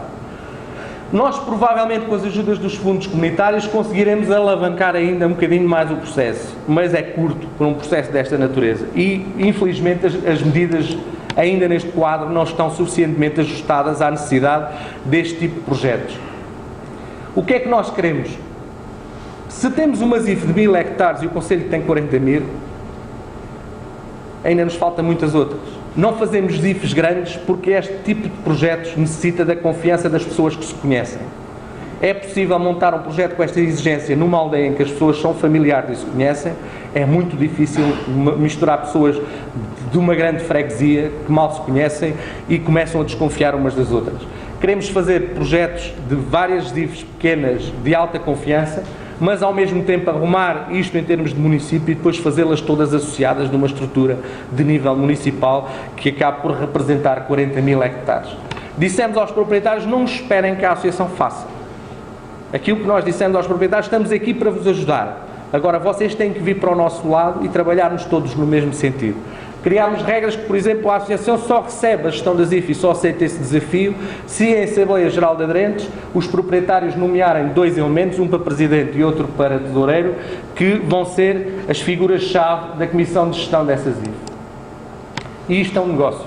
Nós, provavelmente, com as ajudas dos fundos comunitários, conseguiremos alavancar ainda um bocadinho mais o processo, mas é curto para um processo desta natureza. E, infelizmente, as medidas ainda neste quadro não estão suficientemente ajustadas à necessidade deste tipo de projetos. O que é que nós queremos? Se temos uma ZIF de 1000 hectares e o Conselho tem 40.000, ainda nos faltam muitas outras. Não fazemos ZIFs grandes porque este tipo de projetos necessita da confiança das pessoas que se conhecem. É possível montar um projeto com esta exigência numa aldeia em que as pessoas são familiares e se conhecem. É muito difícil misturar pessoas de uma grande freguesia que mal se conhecem e começam a desconfiar umas das outras. Queremos fazer projetos de várias ZIFs pequenas de alta confiança, mas ao mesmo tempo arrumar isto em termos de município e depois fazê-las todas associadas numa estrutura de nível municipal que acabe por representar 40.000 hectares. Dissemos aos proprietários, não esperem que a associação faça. Aquilo que nós dissemos aos proprietários, estamos aqui para vos ajudar. Agora, vocês têm que vir para o nosso lado e trabalharmos todos no mesmo sentido. Criámos regras que, por exemplo, a associação só recebe a gestão da ZIF e só aceita esse desafio se em Assembleia Geral de Aderentes os proprietários nomearem 2 elementos, um para presidente e outro para tesoureiro, que vão ser as figuras-chave da comissão de gestão dessa ZIF. E isto é um negócio.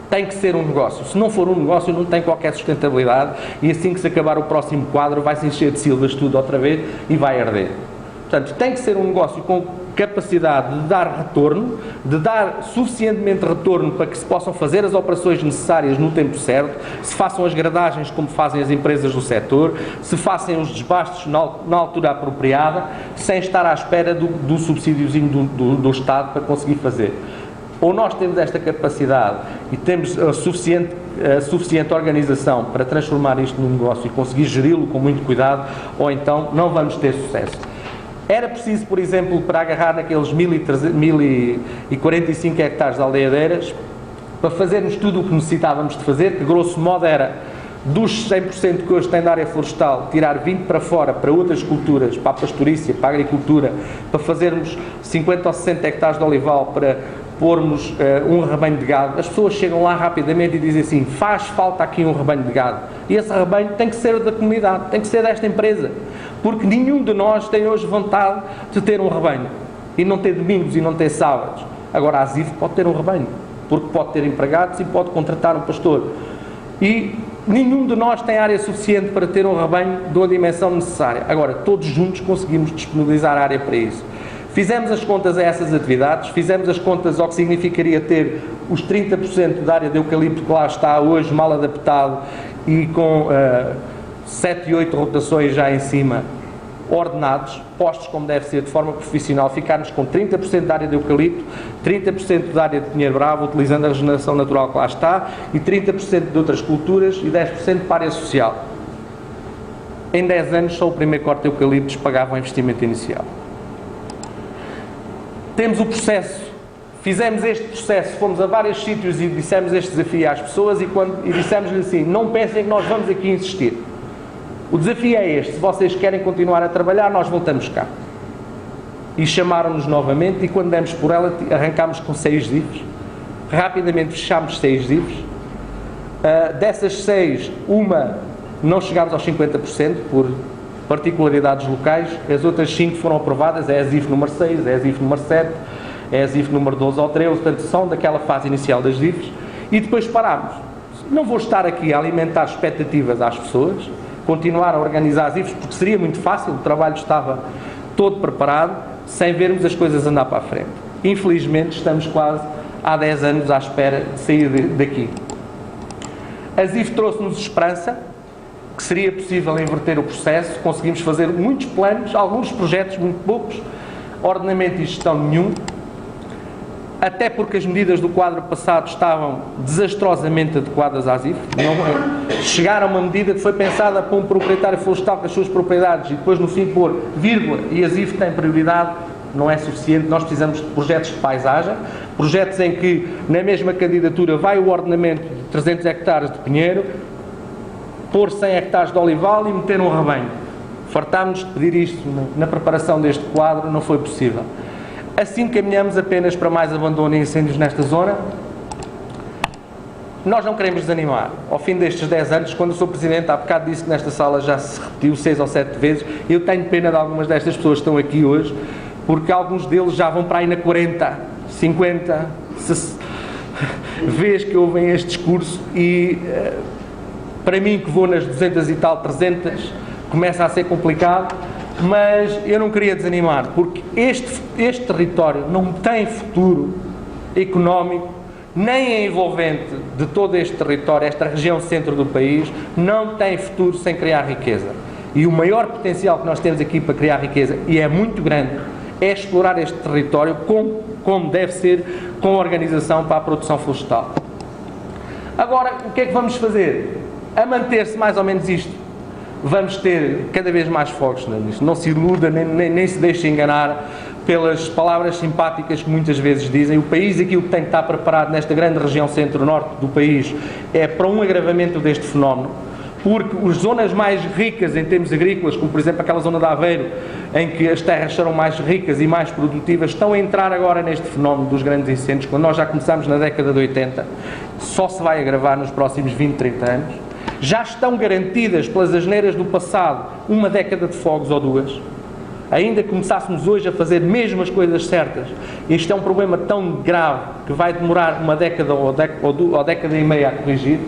Tem que ser um negócio. Se não for um negócio, não tem qualquer sustentabilidade e assim que se acabar o próximo quadro vai-se encher de silvas tudo outra vez e vai arder. Portanto, tem que ser um negócio com capacidade de dar retorno, de dar suficientemente retorno para que se possam fazer as operações necessárias no tempo certo, se façam as gradagens como fazem as empresas do setor, se façam os desbastos na altura apropriada, sem estar à espera do subsídiozinho do Estado para conseguir fazer. Ou nós temos esta capacidade e temos a suficiente organização para transformar isto num negócio e conseguir geri-lo com muito cuidado, ou então não vamos ter sucesso. Era preciso, por exemplo, para agarrar naqueles 1045 hectares de aldeadeiras, para fazermos tudo o que necessitávamos de fazer, que grosso modo era, dos 100% que hoje tem da área florestal, tirar 20 para fora, para outras culturas, para a pastorícia, para a agricultura, para fazermos 50 ou 60 hectares de olival, para pormos um rebanho de gado, as pessoas chegam lá rapidamente e dizem assim, faz falta aqui um rebanho de gado. E esse rebanho tem que ser da comunidade, tem que ser desta empresa. Porque nenhum de nós tem hoje vontade de ter um rebanho. E não ter domingos e não ter sábados. Agora a ASIF pode ter um rebanho, porque pode ter empregados e pode contratar um pastor. E nenhum de nós tem área suficiente para ter um rebanho de uma dimensão necessária. Agora, todos juntos conseguimos disponibilizar área para isso. Fizemos as contas a essas atividades, fizemos as contas ao que significaria ter os 30% da área de eucalipto que lá está hoje mal adaptado e com 7 e 8 rotações já em cima, ordenados, postos como deve ser, de forma profissional, ficarmos com 30% da área de eucalipto, 30% da área de pinheiro bravo, utilizando a regeneração natural que lá está, e 30% de outras culturas e 10% para a área social. Em 10 anos, só o primeiro corte de eucaliptos pagava o investimento inicial. Temos o processo, fizemos este processo, fomos a vários sítios e dissemos este desafio às pessoas e dissemos-lhe assim, não pensem que nós vamos aqui insistir. O desafio é este, se vocês querem continuar a trabalhar, nós voltamos cá. E chamaram-nos novamente e quando demos por ela, arrancámos com 6 ZIFs. Rapidamente fechámos 6 ZIFs. Dessas 6, uma não chegámos aos 50% por particularidades locais, as outras 5 foram aprovadas, é a ZIF número 6, é a ZIF número 7, é a ZIF número 12 ou 13, portanto são daquela fase inicial das ZIFs, e depois parámos. Não vou estar aqui a alimentar expectativas às pessoas, continuar a organizar as ZIFs, porque seria muito fácil, o trabalho estava todo preparado, sem vermos as coisas andar para a frente. Infelizmente estamos quase há 10 anos à espera de sair daqui. A ZIF trouxe-nos esperança, que seria possível inverter o processo, conseguimos fazer muitos planos, alguns projetos, muito poucos, ordenamento e gestão nenhum, até porque as medidas do quadro passado estavam desastrosamente adequadas à ZIF. Chegaram a uma medida que foi pensada para um proprietário florestal com as suas propriedades e depois no fim pôr vírgula e a ZIF tem prioridade, não é suficiente, nós precisamos de projetos de paisagem, projetos em que na mesma candidatura vai o ordenamento de 300 hectares de pinheiro, pôr 100 hectares de olival e meter um rebanho. Fartámos de pedir isto na preparação deste quadro, não foi possível. Assim caminhamos apenas para mais abandono e incêndios nesta zona. Nós não queremos desanimar. Ao fim destes 10 anos, quando eu sou Presidente, há bocado disse que nesta sala já se repetiu 6 ou 7 vezes, eu tenho pena de algumas destas pessoas que estão aqui hoje, porque alguns deles já vão para aí na 40, 50, 60 vezes que ouvem este discurso e... para mim, que vou nas 200 e tal, 300, começa a ser complicado, mas eu não queria desanimar, porque este território não tem futuro económico, nem é envolvente de todo este território, esta região centro do país, não tem futuro sem criar riqueza. E o maior potencial que nós temos aqui para criar riqueza, e é muito grande, é explorar este território como deve ser, com organização para a produção florestal. Agora, o que é que vamos fazer? A manter-se mais ou menos isto, vamos ter cada vez mais fogos nisto. Não se iluda, nem se deixe enganar pelas palavras simpáticas que muitas vezes dizem. O país, aquilo que tem que estar preparado nesta grande região centro-norte do país, é para um agravamento deste fenómeno, porque as zonas mais ricas em termos agrícolas, como por exemplo aquela zona de Aveiro, em que as terras serão mais ricas e mais produtivas, estão a entrar agora neste fenómeno dos grandes incêndios, quando nós já começamos na década de 80, só se vai agravar nos próximos 20, 30 anos. Já estão garantidas pelas asneiras do passado uma década de fogos ou duas. Ainda que começássemos hoje a fazer mesmo as coisas certas, isto é um problema tão grave que vai demorar uma década ou década e meia a corrigir.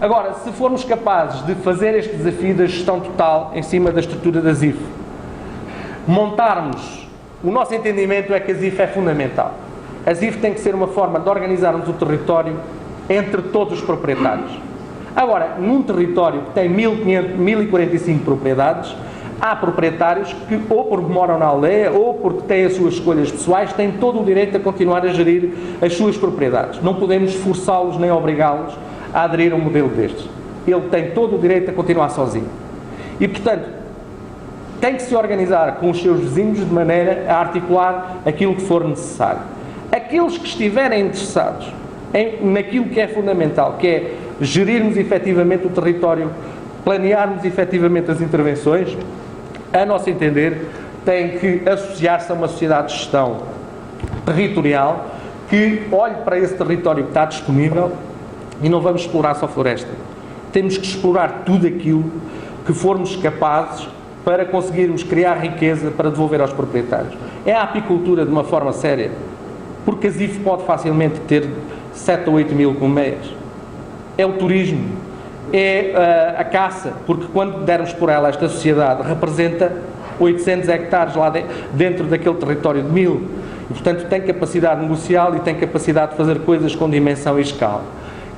Agora, se formos capazes de fazer este desafio da gestão total em cima da estrutura da ZIF, montarmos, o nosso entendimento é que a ZIF é fundamental. A ZIF tem que ser uma forma de organizarmos o território entre todos os proprietários. Agora, num território que tem 1045 propriedades, há proprietários que, ou porque moram na aldeia, ou porque têm as suas escolhas pessoais, têm todo o direito a continuar a gerir as suas propriedades. Não podemos forçá-los nem obrigá-los a aderir a um modelo destes. Ele tem todo o direito a continuar sozinho. E, portanto, tem que se organizar com os seus vizinhos de maneira a articular aquilo que for necessário. Aqueles que estiverem interessados naquilo que é fundamental, que é gerirmos efetivamente o território, planearmos efetivamente as intervenções, a nosso entender, têm que associar-se a uma sociedade de gestão territorial que olhe para esse território que está disponível e não vamos explorar só floresta. Temos que explorar tudo aquilo que formos capazes para conseguirmos criar riqueza para devolver aos proprietários. É a apicultura de uma forma séria, porque a ZIF pode facilmente ter 7 ou 8 mil colmeias. É o turismo, é a caça, porque quando dermos por ela, esta sociedade representa 800 hectares lá dentro daquele território de 1000. E, portanto, tem capacidade negocial e tem capacidade de fazer coisas com dimensão e escala.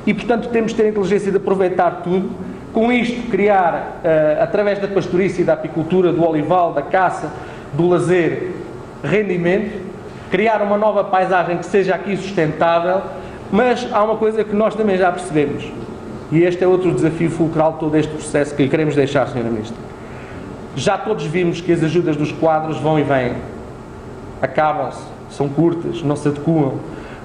E, portanto, temos de ter a inteligência de aproveitar tudo. Com isto, criar, através da pastorícia e da apicultura, do olival, da caça, do lazer, rendimento, criar uma nova paisagem que seja aqui sustentável, mas há uma coisa que nós também já percebemos, e este é outro desafio fulcral de todo este processo que lhe queremos deixar, Sra. Ministra. Já todos vimos que as ajudas dos quadros vão e vêm, acabam-se, são curtas, não se adequam.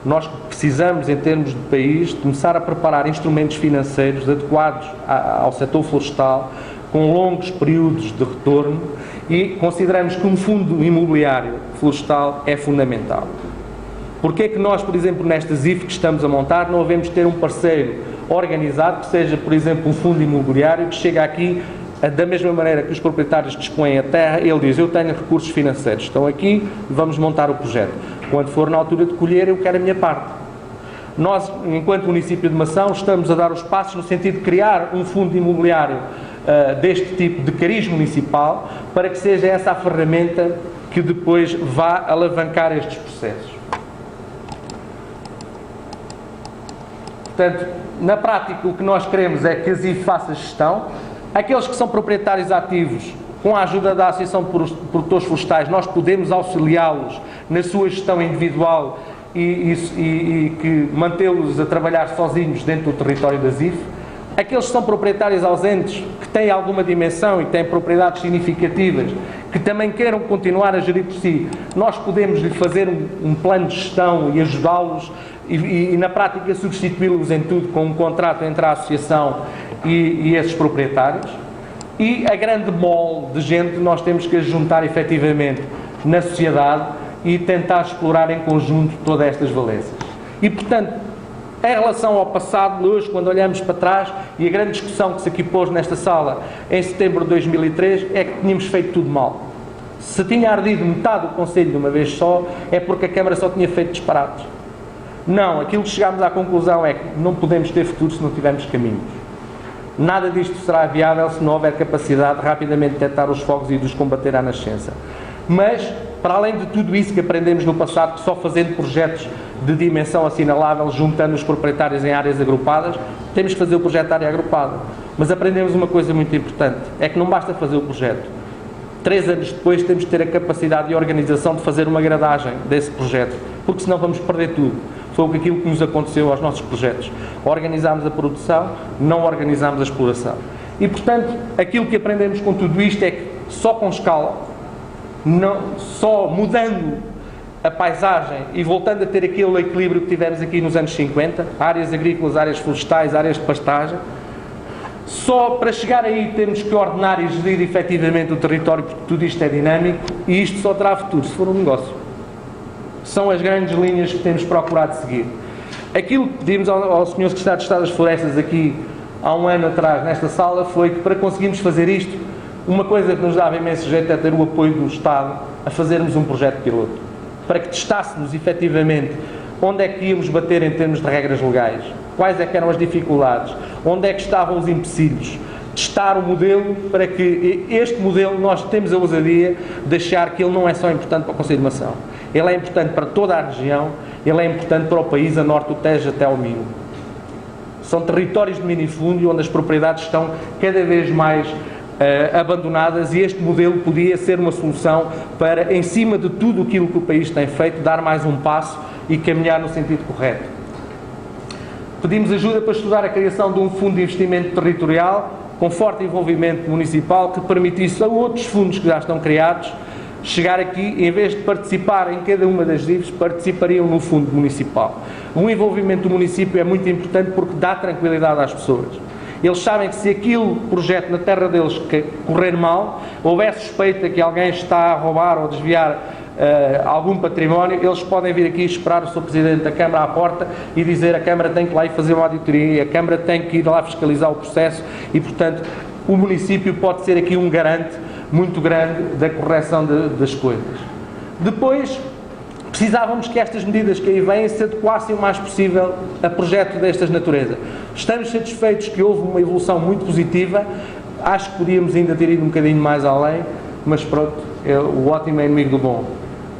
Nós precisamos, em termos de país, começar a preparar instrumentos financeiros adequados ao setor florestal, com longos períodos de retorno, e consideramos que um fundo imobiliário florestal é fundamental. Porque é que nós, por exemplo, nesta ZIF que estamos a montar, não devemos ter um parceiro organizado que seja, por exemplo, um fundo imobiliário que chega aqui, da mesma maneira que os proprietários dispõem a terra, ele diz: eu tenho recursos financeiros, estão aqui, vamos montar o projeto. Quando for na altura de colher, eu quero a minha parte. Nós, enquanto município de Mação, estamos a dar os passos no sentido de criar um fundo imobiliário deste tipo de cariz municipal, para que seja essa a ferramenta que depois vá alavancar estes processos. Portanto, na prática, o que nós queremos é que a ZIF faça gestão. Aqueles que são proprietários ativos, com a ajuda da Associação de Produtores Florestais, nós podemos auxiliá-los na sua gestão individual e que mantê-los a trabalhar sozinhos dentro do território da ZIF. Aqueles que são proprietários ausentes, que têm alguma dimensão e têm propriedades significativas, que também queiram continuar a gerir por si, nós podemos lhe fazer um plano de gestão e ajudá-los e na prática substituí-los em tudo com um contrato entre a Associação e esses proprietários. E a grande mole de gente nós temos que juntar efetivamente na sociedade e tentar explorar em conjunto todas estas valências. E, portanto, em relação ao passado, hoje, quando olhamos para trás, e a grande discussão que se aqui pôs nesta sala em setembro de 2003, é que tínhamos feito tudo mal. Se tinha ardido metade do Conselho de uma vez só, é porque a Câmara só tinha feito disparates. Não, aquilo que chegámos à conclusão é que não podemos ter futuro se não tivermos caminhos. Nada disto será viável se não houver capacidade de rapidamente detectar os fogos e de os combater à nascença. Mas, para além de tudo isso que aprendemos no passado, que só fazendo projetos de dimensão assinalável, juntando os proprietários em áreas agrupadas, temos que fazer o projeto de área agrupada. Mas aprendemos uma coisa muito importante, é que não basta fazer o projeto. 3 anos depois temos que ter a capacidade e a organização de fazer uma gradagem desse projeto, porque senão vamos perder tudo. Foi aquilo que nos aconteceu aos nossos projetos. Organizámos a produção, não organizámos a exploração. E, portanto, aquilo que aprendemos com tudo isto é que só com escala, só mudando a paisagem e voltando a ter aquele equilíbrio que tivemos aqui nos anos 50, áreas agrícolas, áreas florestais, áreas de pastagem, só para chegar aí temos que ordenar e gerir efetivamente o território, porque tudo isto é dinâmico e isto só terá futuro se for um negócio. São as grandes linhas que temos procurado seguir. Aquilo que pedimos ao Sr. Secretário de Estado das Florestas aqui há um ano atrás nesta sala foi que, para conseguirmos fazer isto, uma coisa que nos dava imenso jeito é ter o apoio do Estado a fazermos um projeto piloto, para que testássemos efetivamente onde é que íamos bater em termos de regras legais, quais é que eram as dificuldades, onde é que estavam os empecilhos, testar o modelo para que este modelo nós temos a ousadia de achar que ele não é só importante para o Conselho de Mação. Ele é importante para toda a região, ele é importante para o país a norte do Tejo até ao Minho. São territórios de minifúndio onde as propriedades estão cada vez mais abandonadas e este modelo podia ser uma solução para, em cima de tudo aquilo que o país tem feito, dar mais um passo e caminhar no sentido correto. Pedimos ajuda para estudar a criação de um fundo de investimento territorial com forte envolvimento municipal que permitisse a outros fundos que já estão criados chegar aqui, em vez de participar em cada uma das ZIFs, participariam no fundo municipal. O envolvimento do município é muito importante porque dá tranquilidade às pessoas. Eles sabem que se aquele projeto na terra deles correr mal, houver suspeita que alguém está a roubar ou desviar algum património, eles podem vir aqui esperar o Sr. Presidente da Câmara à porta e dizer a Câmara tem que ir lá e fazer uma auditoria, a Câmara tem que ir lá fiscalizar o processo e, portanto, o município pode ser aqui um garante muito grande da correção das coisas. Depois, precisávamos que estas medidas que aí vêm se adequassem o mais possível a projetos destas natureza. Estamos satisfeitos que houve uma evolução muito positiva, acho que podíamos ainda ter ido um bocadinho mais além, mas pronto, o ótimo é inimigo do bom.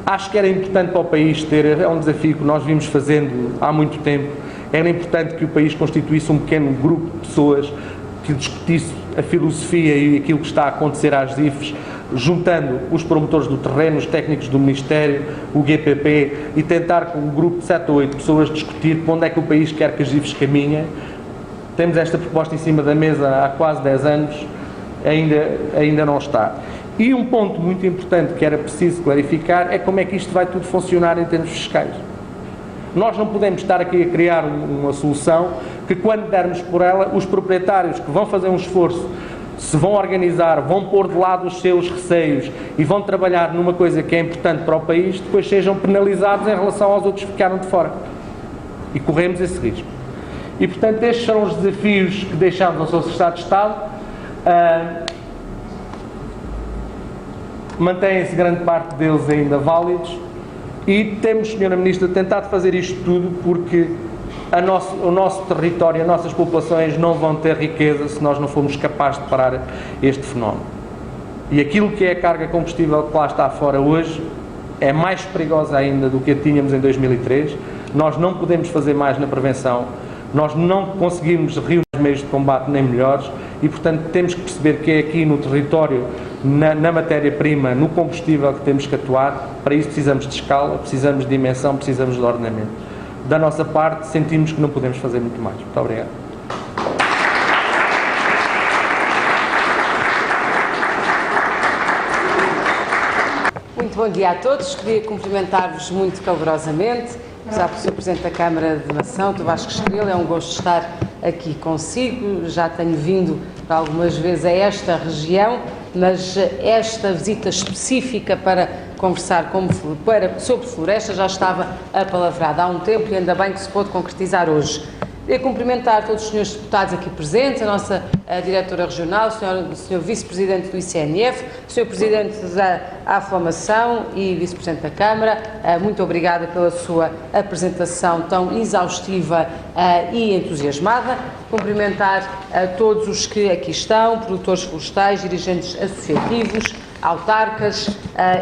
Acho que era importante para o país ter, é um desafio que nós vimos fazendo há muito tempo, era importante que o país constituísse um pequeno grupo de pessoas que discutisse a filosofia e aquilo que está a acontecer às IFES, juntando os promotores do terreno, os técnicos do Ministério, o GPP, e tentar com um grupo de 7 ou 8 pessoas discutir para onde é que o país quer que as IFES caminhem. Temos esta proposta em cima da mesa há quase 10 anos, ainda não está. E um ponto muito importante que era preciso clarificar é como é que isto vai tudo funcionar em termos fiscais. Nós não podemos estar aqui a criar uma solução que, quando dermos por ela, os proprietários que vão fazer um esforço, se vão organizar, vão pôr de lado os seus receios e vão trabalhar numa coisa que é importante para o país, depois sejam penalizados em relação aos outros que ficaram de fora. E corremos esse risco. E, portanto, estes são os desafios que deixámos ao Sr. Secretário de Estado. Mantêm-se grande parte deles ainda válidos e temos, Sra. Ministra, tentado fazer isto tudo porque o nosso território, as nossas populações não vão ter riqueza se nós não formos capazes de parar este fenómeno. E aquilo que é a carga combustível que lá está fora hoje é mais perigosa ainda do que a tínhamos em 2003. Nós não podemos fazer mais na prevenção, nós não conseguimos reunir meios de combate nem melhores e, portanto, temos que perceber que é aqui no território, na matéria-prima, no combustível que temos que atuar. Para isso precisamos de escala, precisamos de dimensão, precisamos de ordenamento. Da nossa parte, sentimos que não podemos fazer muito mais. Muito obrigado. Muito bom dia a todos. Queria cumprimentar-vos muito calorosamente. Já por Sr. Presidente da Câmara de Nação, Dr. Vasco Estoril, é um gosto estar aqui consigo. Já tenho vindo algumas vezes a esta região, mas esta visita específica para conversar sobre floresta já estava apalavrada há um tempo e ainda bem que se pôde concretizar hoje. Queria cumprimentar todos os senhores deputados aqui presentes, a nossa diretora regional, o senhor vice-presidente do ICNF, o senhor presidente da Aflamação e vice-presidente da Câmara. Muito obrigada pela sua apresentação tão exaustiva e entusiasmada. Cumprimentar a todos os que aqui estão, produtores florestais, dirigentes associativos, autarcas,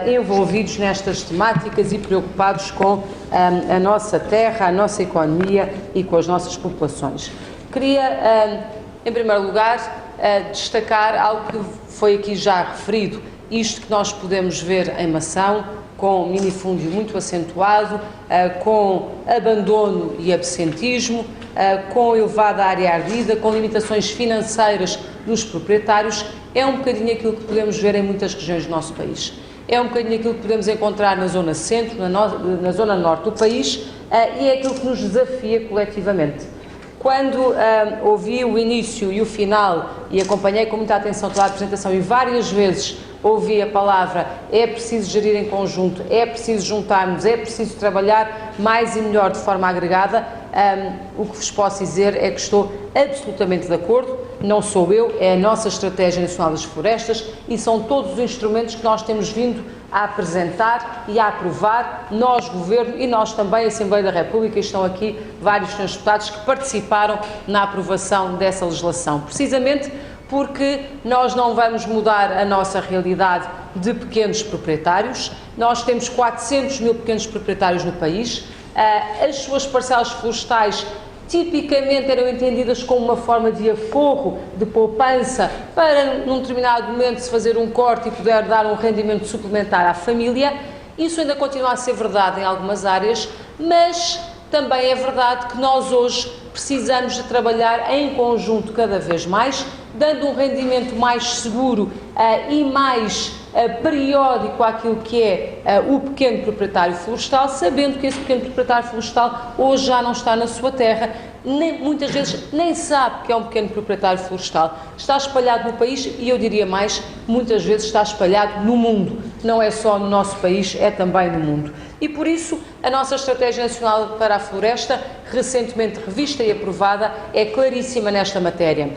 envolvidos nestas temáticas e preocupados com a nossa terra, a nossa economia e com as nossas populações. Queria, em primeiro lugar, destacar algo que foi aqui já referido, isto que nós podemos ver em Mação, com minifúndio muito acentuado, com abandono e absentismo, com elevada área ardida, com limitações financeiras dos proprietários, é um bocadinho aquilo que podemos ver em muitas regiões do nosso país. É um bocadinho aquilo que podemos encontrar na zona centro, na zona norte do país, e é aquilo que nos desafia coletivamente. Quando ouvi o início e o final, e acompanhei com muita atenção toda a apresentação, e várias vezes ouvi a palavra é preciso gerir em conjunto, é preciso juntar-nos, é preciso trabalhar mais e melhor de forma agregada, o que vos posso dizer é que estou absolutamente de acordo. Não sou eu, é a nossa Estratégia Nacional das Florestas e são todos os instrumentos que nós temos vindo a apresentar e a aprovar, nós, Governo, e nós também, Assembleia da República, e estão aqui vários senhores deputados que participaram na aprovação dessa legislação, precisamente porque nós não vamos mudar a nossa realidade de pequenos proprietários. Nós temos 400 mil pequenos proprietários no país, as suas parcelas florestais tipicamente eram entendidas como uma forma de aforro, de poupança, para num determinado momento se fazer um corte e poder dar um rendimento suplementar à família. Isso ainda continua a ser verdade em algumas áreas, mas também é verdade que nós hoje precisamos de trabalhar em conjunto cada vez mais, dando um rendimento mais seguro e mais periódico àquilo que é o pequeno proprietário florestal, sabendo que esse pequeno proprietário florestal hoje já não está na sua terra, muitas vezes nem sabe que é um pequeno proprietário florestal. Está espalhado no país e eu diria mais, muitas vezes está espalhado no mundo. não é só no nosso país, é também no mundo. E por isso a nossa Estratégia Nacional para a Floresta, recentemente revista e aprovada, é claríssima nesta matéria.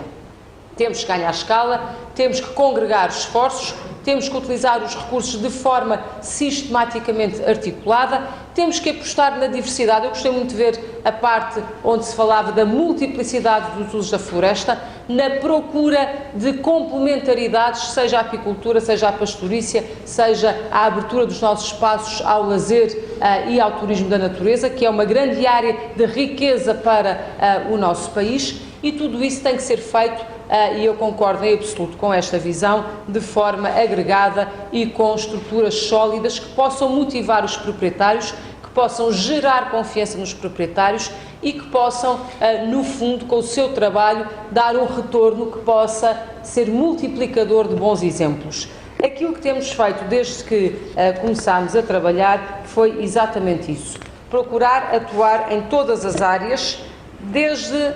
Temos que ganhar escala, temos que congregar esforços, temos que utilizar os recursos de forma sistematicamente articulada, temos que apostar na diversidade. Eu gostei muito de ver a parte onde se falava da multiplicidade dos usos da floresta, na procura de complementaridades, seja a apicultura, seja a pastorícia, seja a abertura dos nossos espaços ao lazer e ao turismo da natureza, que é uma grande área de riqueza para o nosso país, e tudo isso tem que ser feito e eu concordo em absoluto com esta visão, de forma agregada e com estruturas sólidas que possam motivar os proprietários, que possam gerar confiança nos proprietários e que possam, no fundo, com o seu trabalho, dar um retorno que possa ser multiplicador de bons exemplos. Aquilo que temos feito desde que começámos a trabalhar foi exatamente isso. Procurar atuar em todas as áreas, desde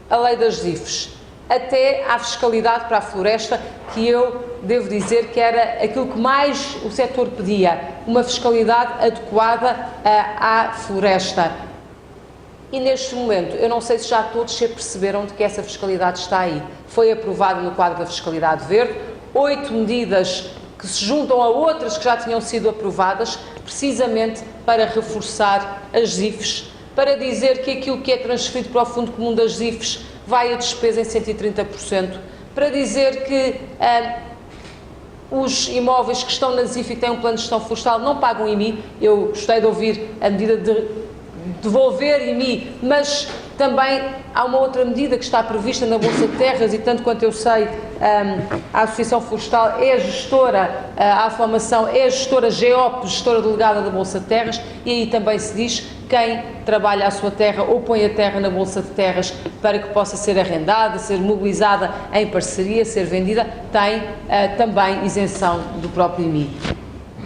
a lei das IFES até à fiscalidade para a floresta, que eu devo dizer que era aquilo que mais o setor pedia, uma fiscalidade adequada à floresta. E neste momento, eu não sei se já todos se aperceberam de que essa fiscalidade está aí. Foi aprovada no quadro da fiscalidade verde, 8 medidas que se juntam a outras que já tinham sido aprovadas, precisamente para reforçar as IFES, para dizer que aquilo que é transferido para o Fundo Comum das IFES vai a despesa em 130%, para dizer que os imóveis que estão nas IFE e têm um plano de gestão florestal não pagam IMI. Eu gostei de ouvir a medida de devolver IMI, mas também há uma outra medida que está prevista na Bolsa de Terras e, tanto quanto eu sei, a Associação Florestal é gestora, a Aflamação é gestora GEOP, gestora delegada da Bolsa de Terras, e aí também se diz quem trabalha a sua terra ou põe a terra na Bolsa de Terras para que possa ser arrendada, ser mobilizada em parceria, ser vendida, tem também isenção do próprio IMI.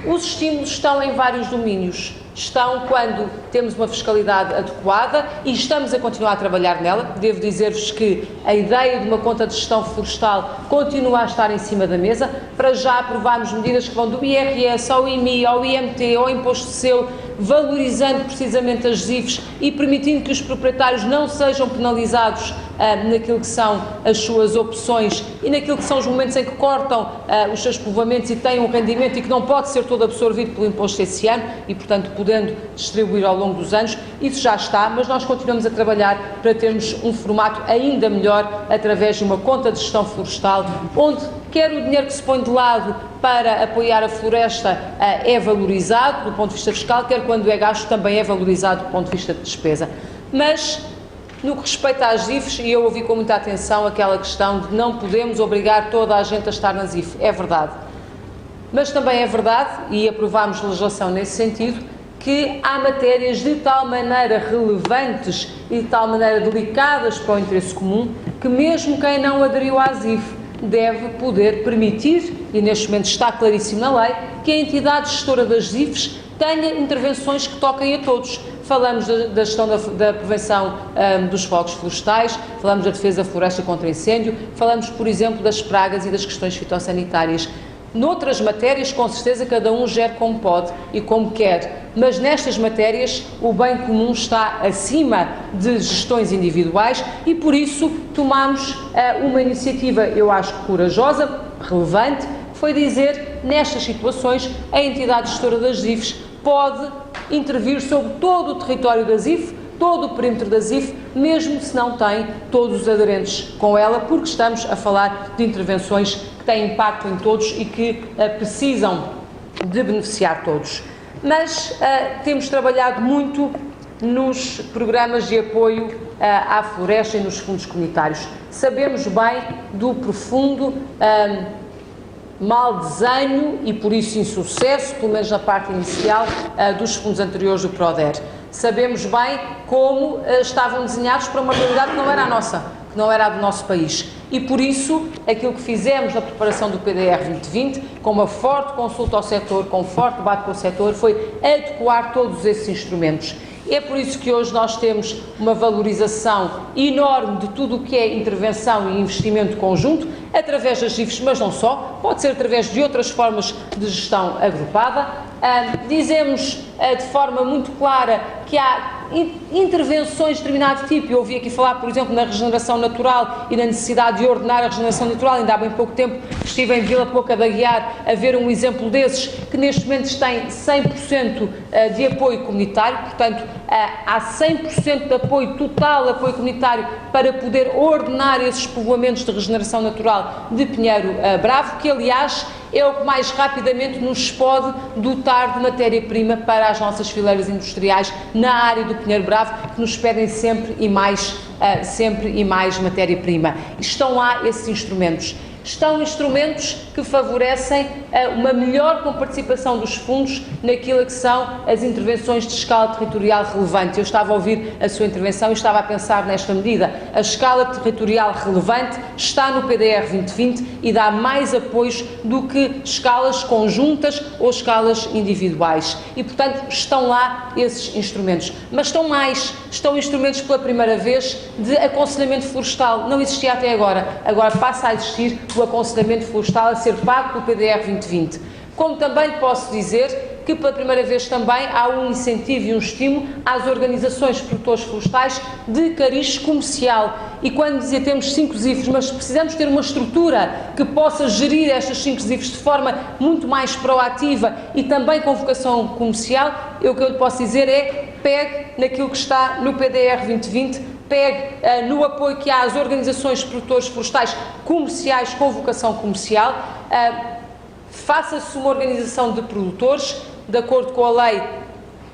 Os estímulos estão em vários domínios. Estão quando temos uma fiscalidade adequada e estamos a continuar a trabalhar nela. Devo dizer-vos que a ideia de uma conta de gestão florestal continua a estar em cima da mesa. Para já aprovarmos medidas que vão do IRS ao IMI, ao IMT, ao Imposto de Selo, valorizando precisamente as IFES e permitindo que os proprietários não sejam penalizados naquilo que são as suas opções e naquilo que são os momentos em que cortam os seus povoamentos e têm um rendimento e que não pode ser todo absorvido pelo imposto esse ano e, portanto, podendo distribuir ao longo dos anos. Isso já está, mas nós continuamos a trabalhar para termos um formato ainda melhor através de uma conta de gestão florestal, onde quer o dinheiro que se põe de lado para apoiar a floresta é valorizado do ponto de vista fiscal, quer quando é gasto também é valorizado do ponto de vista de despesa. Mas, no que respeita às IFES, e eu ouvi com muita atenção aquela questão de não podemos obrigar toda a gente a estar nas IFES, é verdade. Mas também é verdade, e aprovámos legislação nesse sentido, que há matérias de tal maneira relevantes e de tal maneira delicadas para o interesse comum, que mesmo quem não aderiu às IFES deve poder permitir, e neste momento está claríssimo na lei, que a entidade gestora das IFES tenha intervenções que toquem a todos. Falamos da gestão da prevenção dos fogos florestais, falamos da defesa da floresta contra incêndio, falamos, por exemplo, das pragas e das questões fitossanitárias. Noutras matérias, com certeza, cada um gera como pode e como quer, mas nestas matérias o bem comum está acima de gestões individuais e, por isso, tomamos uma iniciativa, eu acho que corajosa, relevante, foi dizer, nestas situações, a entidade gestora das IFES pode intervir sobre todo o território das IFES, todo o perímetro das IFES, mesmo se não tem todos os aderentes com ela, porque estamos a falar de intervenções que têm impacto em todos e que precisam de beneficiar todos. Mas temos trabalhado muito nos programas de apoio à floresta e nos fundos comunitários. Sabemos bem do profundo mau desenho e, por isso, insucesso, pelo menos na parte inicial, dos fundos anteriores do PRODER. Sabemos bem como estavam desenhados para uma realidade que não era a nossa, que não era a do nosso país. E, por isso, aquilo que fizemos na preparação do PDR 2020, com uma forte consulta ao setor, com um forte debate com o setor, foi adequar todos esses instrumentos. É por isso que hoje nós temos uma valorização enorme de tudo o que é intervenção e investimento conjunto. através das IFES, mas não só, pode ser através de outras formas de gestão agrupada. Dizemos de forma muito clara que há intervenções de determinado tipo. Eu ouvi aqui falar, por exemplo, na regeneração natural e na necessidade de ordenar a regeneração natural. Ainda há bem pouco tempo estive em Vila Pouca da Aguiar a ver um exemplo desses, que neste momento tem 100% de apoio comunitário, portanto, há 100% de apoio, total apoio comunitário, para poder ordenar esses povoamentos de regeneração natural de Pinheiro Bravo, que aliás é o que mais rapidamente nos pode dotar de matéria-prima para as nossas fileiras industriais na área do Pinheiro Bravo, que nos pedem sempre e mais matéria-prima. Estão lá esses instrumentos. Estão instrumentos que favorecem uma melhor comparticipação dos fundos naquilo que são as intervenções de escala territorial relevante. Eu estava a ouvir a sua intervenção e estava a pensar nesta medida. A escala territorial relevante está no PDR 2020 e dá mais apoios do que escalas conjuntas ou escalas individuais. E, portanto, estão lá esses instrumentos. Mas estão mais. Estão instrumentos pela primeira vez de aconselhamento florestal. Não existia até agora. Agora passa a existir o aconselhamento florestal a ser pago pelo PDR 2020. Como também posso dizer que pela primeira vez também há um incentivo e um estímulo às organizações de produtores florestais de cariz comercial. E quando dizia temos 5 ZIFs, mas precisamos ter uma estrutura que possa gerir estas 5 ZIFs de forma muito mais proativa e também com vocação comercial, o que eu lhe posso dizer é pegue naquilo que está no PDR 2020, pegue no apoio que há às organizações de produtores florestais comerciais com vocação comercial, faça-se uma organização de produtores, de acordo com a lei,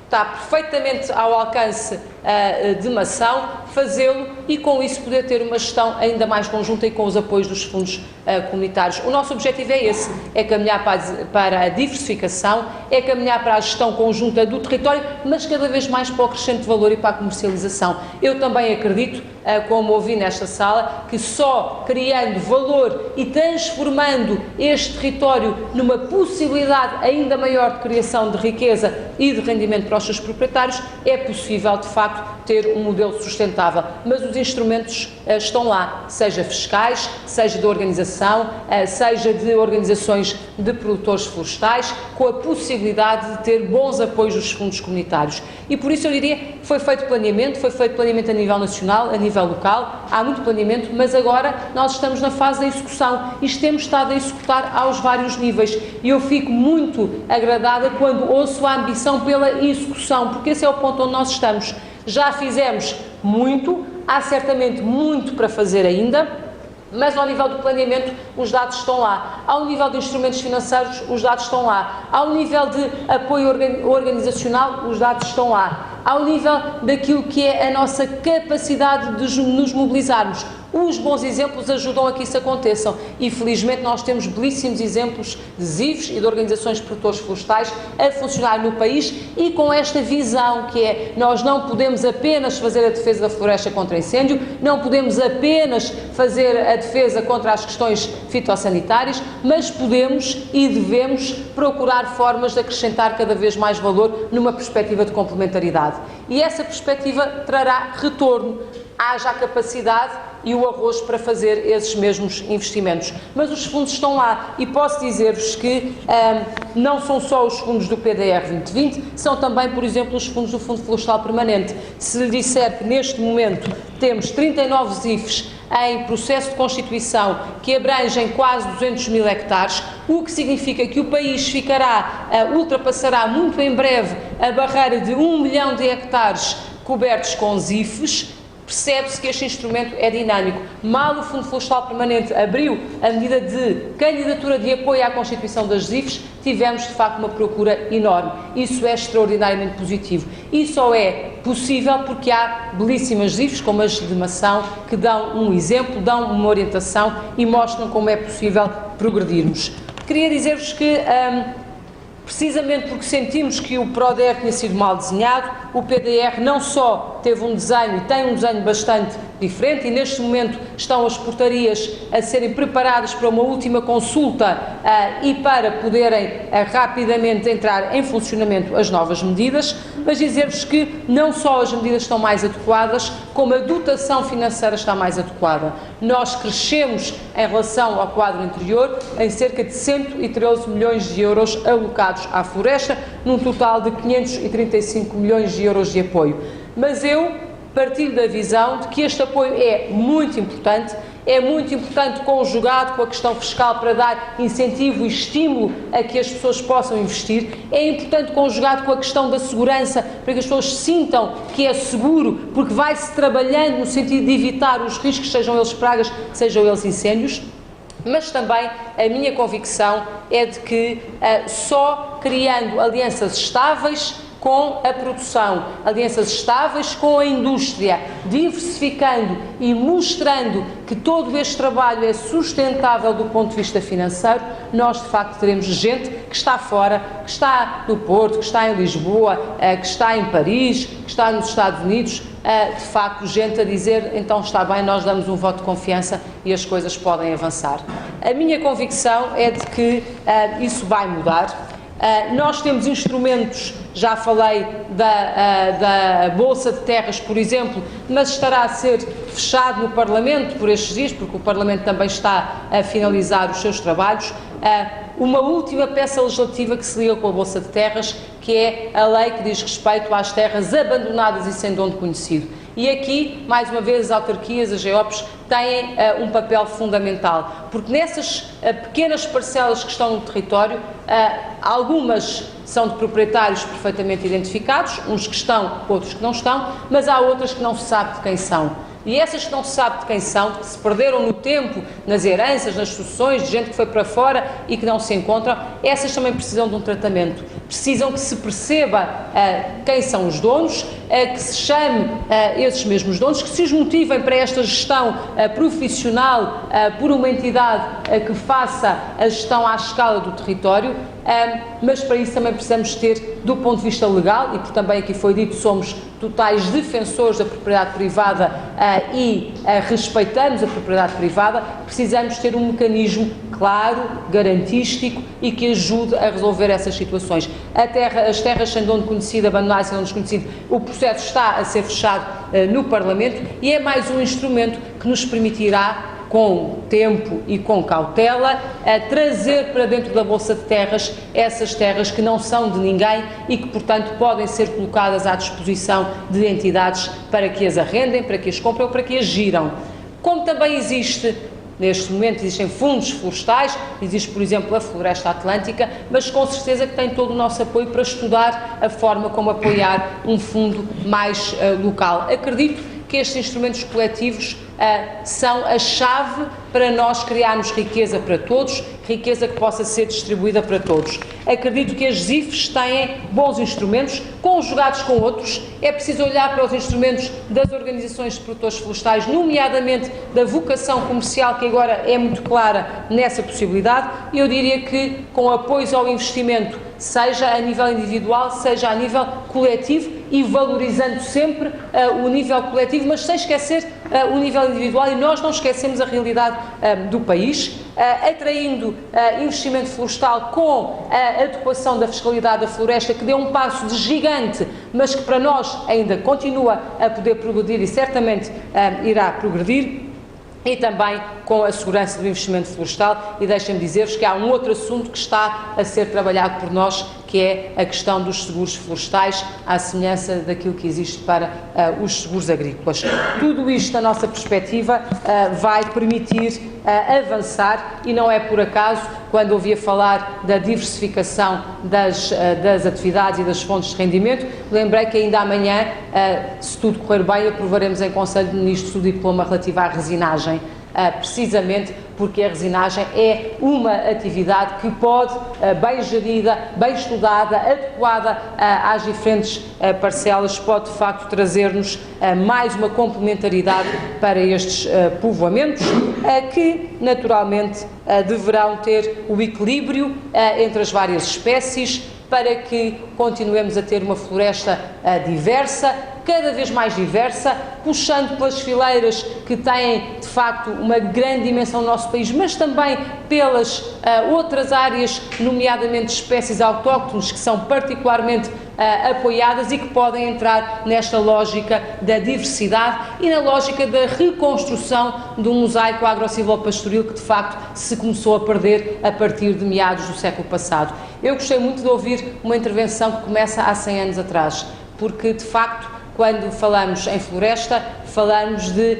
está perfeitamente ao alcance de Mação, fazê-lo e com isso poder ter uma gestão ainda mais conjunta e com os apoios dos fundos comunitários. O nosso objetivo é esse, é caminhar para a diversificação, é caminhar para a gestão conjunta do território, mas cada vez mais para o crescente valor e para a comercialização. Eu também acredito, como ouvi nesta sala, que só criando valor e transformando este território numa possibilidade ainda maior de criação de riqueza e de rendimento para os seus proprietários, é possível, de facto, ter um modelo sustentável. Mas os instrumentos estão lá, seja fiscais, seja de organização, seja de organizações de produtores florestais, com a possibilidade de ter bons apoios dos fundos comunitários. E por isso eu diria que foi feito planeamento a nível nacional, a nível local, há muito planeamento, mas agora nós estamos na fase da execução e temos estado a executar aos vários níveis. E eu fico muito agradada quando ouço a ambição pela execução, porque esse é o ponto onde nós estamos. Já fizemos muito, há certamente muito para fazer ainda, mas ao nível do planeamento os dados estão lá, ao nível de instrumentos financeiros os dados estão lá, ao nível de apoio organizacional os dados estão lá, ao nível daquilo que é a nossa capacidade de nos mobilizarmos. Os bons exemplos ajudam a que isso aconteça e felizmente nós temos belíssimos exemplos de ZIFs e de organizações de produtores florestais a funcionar no país e com esta visão que é, nós não podemos apenas fazer a defesa da floresta contra incêndio, não podemos apenas fazer a defesa contra as questões fitossanitárias, mas podemos e devemos procurar formas de acrescentar cada vez mais valor numa perspectiva de complementaridade. E essa perspectiva trará retorno, haja a capacidade e o arroz para fazer esses mesmos investimentos. Mas os fundos estão lá e posso dizer-vos que não são só os fundos do PDR 2020, são também, por exemplo, os fundos do Fundo Florestal Permanente. Se lhe disser que neste momento temos 39 ZIFs em processo de constituição que abrangem quase 200 mil hectares, o que significa que o país ultrapassará muito em breve a barreira de 1 milhão de hectares cobertos com ZIFs, percebe-se que este instrumento é dinâmico. Mal o Fundo Florestal Permanente abriu a medida de candidatura de apoio à constituição das ZIFs, tivemos de facto uma procura enorme. Isso é extraordinariamente positivo. E só é possível porque há belíssimas ZIFs, como as de Mação, que dão um exemplo, dão uma orientação e mostram como é possível progredirmos. Queria dizer-vos que, precisamente porque sentimos que o PRODER tinha sido mal desenhado, o PDR não só teve um desenho e tem um desenho bastante diferente, e neste momento estão as portarias a serem preparadas para uma última consulta e para poderem rapidamente entrar em funcionamento as novas medidas, mas dizer-vos que não só as medidas estão mais adequadas, como a dotação financeira está mais adequada. Nós crescemos em relação ao quadro anterior em cerca de 113 milhões de euros alocados à floresta, num total de 535 milhões de euros de apoio. Mas eu partilho da visão de que este apoio é muito importante conjugado com a questão fiscal para dar incentivo e estímulo a que as pessoas possam investir, é importante conjugado com a questão da segurança, para que as pessoas sintam que é seguro, porque vai-se trabalhando no sentido de evitar os riscos, sejam eles pragas, sejam eles incêndios. Mas também a minha convicção é de que só criando alianças estáveis com a produção, alianças estáveis com a indústria, diversificando e mostrando que todo este trabalho é sustentável do ponto de vista financeiro, nós de facto teremos gente que está fora, que está no Porto, que está em Lisboa, que está em Paris, que está nos Estados Unidos, de facto gente a dizer, então está bem, nós damos um voto de confiança e as coisas podem avançar. A minha convicção é de que isso vai mudar. Nós temos instrumentos, já falei da Bolsa de Terras, por exemplo, mas estará a ser fechado no Parlamento por estes dias, porque o Parlamento também está a finalizar os seus trabalhos. Uma última peça legislativa que se liga com a Bolsa de Terras, que é a lei que diz respeito às terras abandonadas e sem dono conhecido. E aqui, mais uma vez, as autarquias, as GEOPs, têm um papel fundamental, porque nessas pequenas parcelas que estão no território, algumas são de proprietários perfeitamente identificados, uns que estão, outros que não estão, mas há outras que não se sabe de quem são. E essas que não se sabe de quem são, que se perderam no tempo, nas heranças, nas sucessões, de gente que foi para fora e que não se encontram, essas também precisam de um tratamento. Precisam que se perceba quem são os donos, que se chame esses mesmos donos, que se os motivem para esta gestão profissional por uma entidade que faça a gestão à escala do território, mas para isso também precisamos ter, do ponto de vista legal, e por também aqui foi dito, somos totais defensores da propriedade privada e respeitamos a propriedade privada, precisamos ter um mecanismo claro, garantístico e que ajude a resolver essas situações. As terras sem dono conhecido, abandonadas sem dono desconhecido, o processo está a ser fechado no Parlamento e é mais um instrumento que nos permitirá, com tempo e com cautela, trazer para dentro da Bolsa de Terras essas terras que não são de ninguém e que, portanto, podem ser colocadas à disposição de entidades para que as arrendem, para que as comprem ou para que as giram. Como também existe, neste momento, existem fundos florestais, existe, por exemplo, a Floresta Atlântica, mas com certeza que tem todo o nosso apoio para estudar a forma como apoiar um fundo mais local. Acredito que estes instrumentos coletivos são a chave para nós criarmos riqueza para todos, riqueza que possa ser distribuída para todos. Acredito que as ZIFs têm bons instrumentos, conjugados com outros. É preciso olhar para os instrumentos das organizações de produtores florestais, nomeadamente da vocação comercial, que agora é muito clara nessa possibilidade. Eu diria que, com apoio ao investimento, seja a nível individual, seja a nível coletivo, e valorizando sempre o nível coletivo, mas sem esquecer o nível individual, e nós não esquecemos a realidade do país, atraindo investimento florestal com a adequação da fiscalidade da floresta, que deu um passo de gigante, mas que para nós ainda continua a poder progredir e certamente irá progredir. E também com a segurança do investimento florestal, e deixem-me dizer-vos que há um outro assunto que está a ser trabalhado por nós, que é a questão dos seguros florestais, à semelhança daquilo que existe para os seguros agrícolas. Tudo isto, na nossa perspectiva, vai permitir avançar, e não é por acaso, quando ouvia falar da diversificação das atividades e das fontes de rendimento, lembrei que ainda amanhã, se tudo correr bem, aprovaremos em Conselho de Ministros o diploma relativo à resinagem, precisamente porque a resinagem é uma atividade que pode, bem gerida, bem estudada, adequada às diferentes parcelas, pode de facto trazer-nos mais uma complementaridade para estes povoamentos, que naturalmente deverão ter o equilíbrio entre as várias espécies, para que continuemos a ter uma floresta diversa, cada vez mais diversa, puxando pelas fileiras que têm, de facto, uma grande dimensão no nosso país, mas também pelas outras áreas, nomeadamente espécies autóctones, que são particularmente apoiadas e que podem entrar nesta lógica da diversidade e na lógica da reconstrução do mosaico agro-silvopastoril que, de facto, se começou a perder a partir de meados do século passado. Eu gostei muito de ouvir uma intervenção que começa há 100 anos atrás, porque, de facto, quando falamos em floresta, falamos de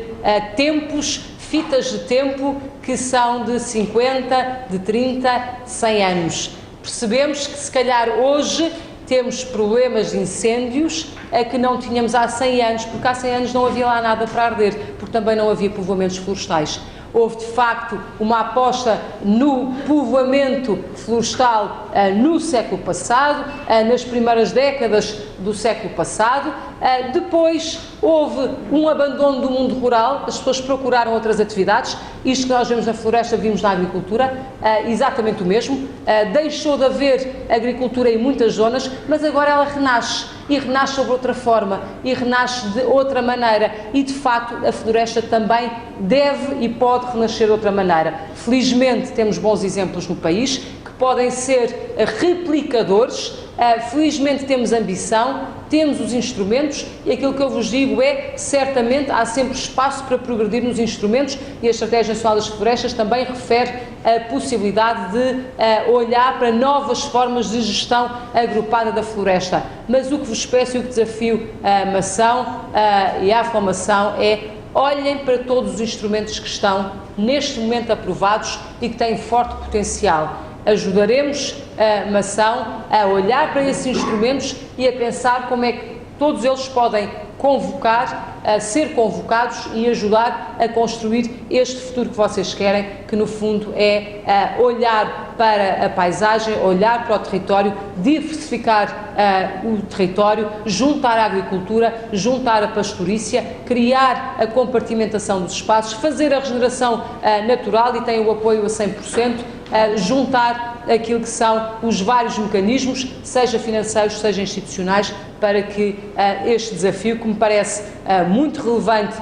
tempos, fitas de tempo que são de 50, de 30, de 100 anos. Percebemos que, se calhar, hoje temos problemas de incêndios que não tínhamos há 100 anos, porque há 100 anos não havia lá nada para arder, porque também não havia povoamentos florestais. Houve, de facto, uma aposta no povoamento florestal no século passado, nas primeiras décadas do século passado. Depois houve um abandono do mundo rural, as pessoas procuraram outras atividades. Isto que nós vemos na floresta, vimos na agricultura, exatamente o mesmo. Deixou de haver agricultura em muitas zonas, mas agora ela renasce. E renasce sobre outra forma, e renasce de outra maneira, e de facto a floresta também deve e pode renascer de outra maneira. Felizmente temos bons exemplos no país, que podem ser replicadores, felizmente temos ambição, temos os instrumentos, e aquilo que eu vos digo é, certamente, há sempre espaço para progredir nos instrumentos, e a Estratégia Nacional das Florestas também refere a possibilidade de olhar para novas formas de gestão agrupada da floresta. Mas o que vos peço e o que desafio a Mação e a Aflomação é: olhem para todos os instrumentos que estão neste momento aprovados e que têm forte potencial. Ajudaremos a Mação a olhar para esses instrumentos e a pensar como é que todos eles podem convocar, a ser convocados e ajudar a construir este futuro que vocês querem, que no fundo é olhar para a paisagem, olhar para o território, diversificar o território, juntar a agricultura, juntar a pastorícia, criar a compartimentação dos espaços, fazer a regeneração natural, e tem o apoio a 100%, juntar aquilo que são os vários mecanismos, seja financeiros, seja institucionais, para que este desafio, que me parece muito relevante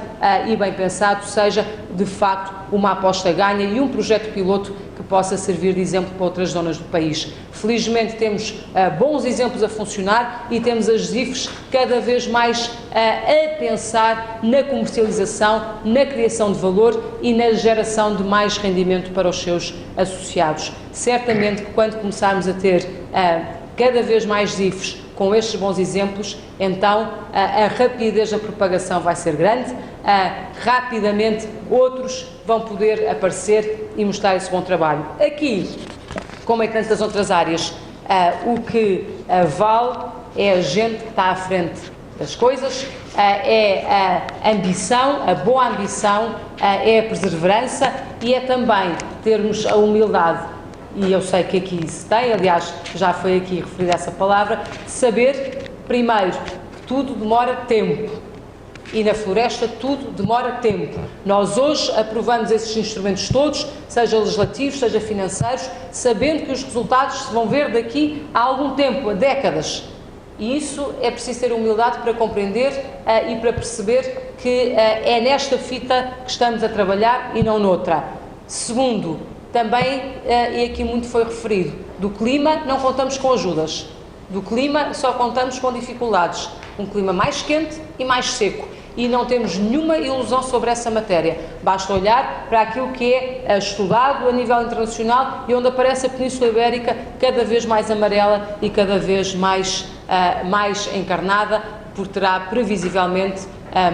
e bem pensado, seja de facto uma aposta ganha e um projeto piloto que possa servir de exemplo para outras zonas do país. Felizmente temos bons exemplos a funcionar e temos as IFES cada vez mais a pensar na comercialização, na criação de valor e na geração de mais rendimento para os seus associados. Certamente que quando começarmos a ter cada vez mais IFES com estes bons exemplos, então a rapidez da propagação vai ser grande, rapidamente outros vão poder aparecer e mostrar esse bom trabalho. Aqui, como em tantas outras áreas, o que vale é a gente que está à frente das coisas, é a ambição, a boa ambição, é a perseverança e é também termos a humildade. E eu sei que aqui se tem, aliás, já foi aqui referida essa palavra, saber, primeiro, que tudo demora tempo. E na floresta tudo demora tempo. Nós hoje aprovamos esses instrumentos todos, seja legislativos, seja financeiros, sabendo que os resultados se vão ver daqui a algum tempo, a décadas. E isso é preciso ter humildade para compreender e para perceber que é nesta fita que estamos a trabalhar e não noutra. Segundo, também, e aqui muito foi referido, do clima não contamos com ajudas, do clima só contamos com dificuldades, um clima mais quente e mais seco, e não temos nenhuma ilusão sobre essa matéria, basta olhar para aquilo que é estudado a nível internacional e onde aparece a Península Ibérica cada vez mais amarela e cada vez mais encarnada, porque terá previsivelmente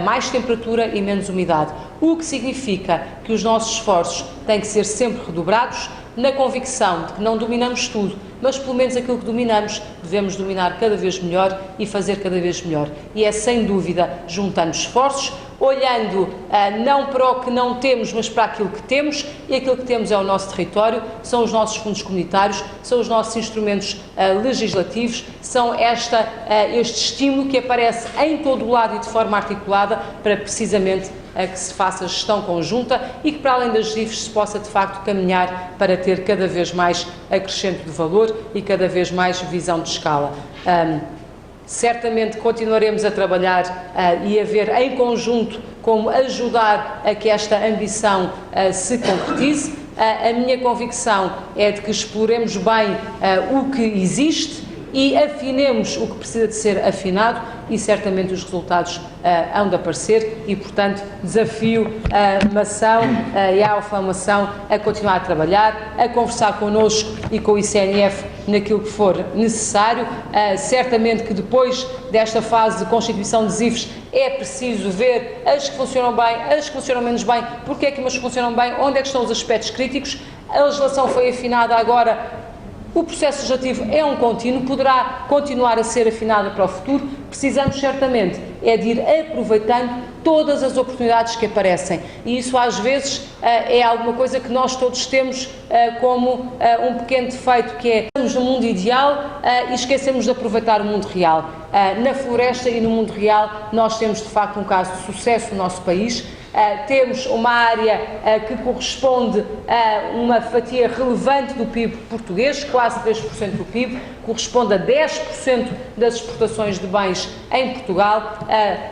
mais temperatura e menos umidade, o que significa que os nossos esforços têm que ser sempre redobrados, na convicção de que não dominamos tudo, mas pelo menos aquilo que dominamos devemos dominar cada vez melhor e fazer cada vez melhor. E é sem dúvida juntando esforços, olhando não para o que não temos, mas para aquilo que temos, e aquilo que temos é o nosso território, são os nossos fundos comunitários, são os nossos instrumentos legislativos, são este estímulo que aparece em todo o lado e de forma articulada para precisamente que se faça gestão conjunta e que, para além das GIFs, se possa de facto caminhar para ter cada vez mais acrescento de valor e cada vez mais visão de escala. Certamente continuaremos a trabalhar e a ver em conjunto como ajudar a que esta ambição se concretize. A minha convicção é de que exploremos bem o que existe e afinemos o que precisa de ser afinado e certamente os resultados hão de aparecer e, portanto, desafio a Mação e a Alfamação a continuar a trabalhar, a conversar connosco e com o ICNF naquilo que for necessário. Certamente que depois desta fase de constituição de IFs é preciso ver as que funcionam bem, as que funcionam menos bem, porque é que umas funcionam bem, onde é que estão os aspectos críticos. A legislação foi afinada agora. O processo legislativo é um contínuo, poderá continuar a ser afinado para o futuro. Precisamos certamente é de ir aproveitando todas as oportunidades que aparecem e isso às vezes é alguma coisa que nós todos temos como um pequeno defeito, que é estamos no mundo ideal e esquecemos de aproveitar o mundo real. Na floresta e no mundo real nós temos de facto um caso de sucesso no nosso país. Temos uma área que corresponde a uma fatia relevante do PIB português, quase 3% do PIB, corresponde a 10% das exportações de bens em Portugal,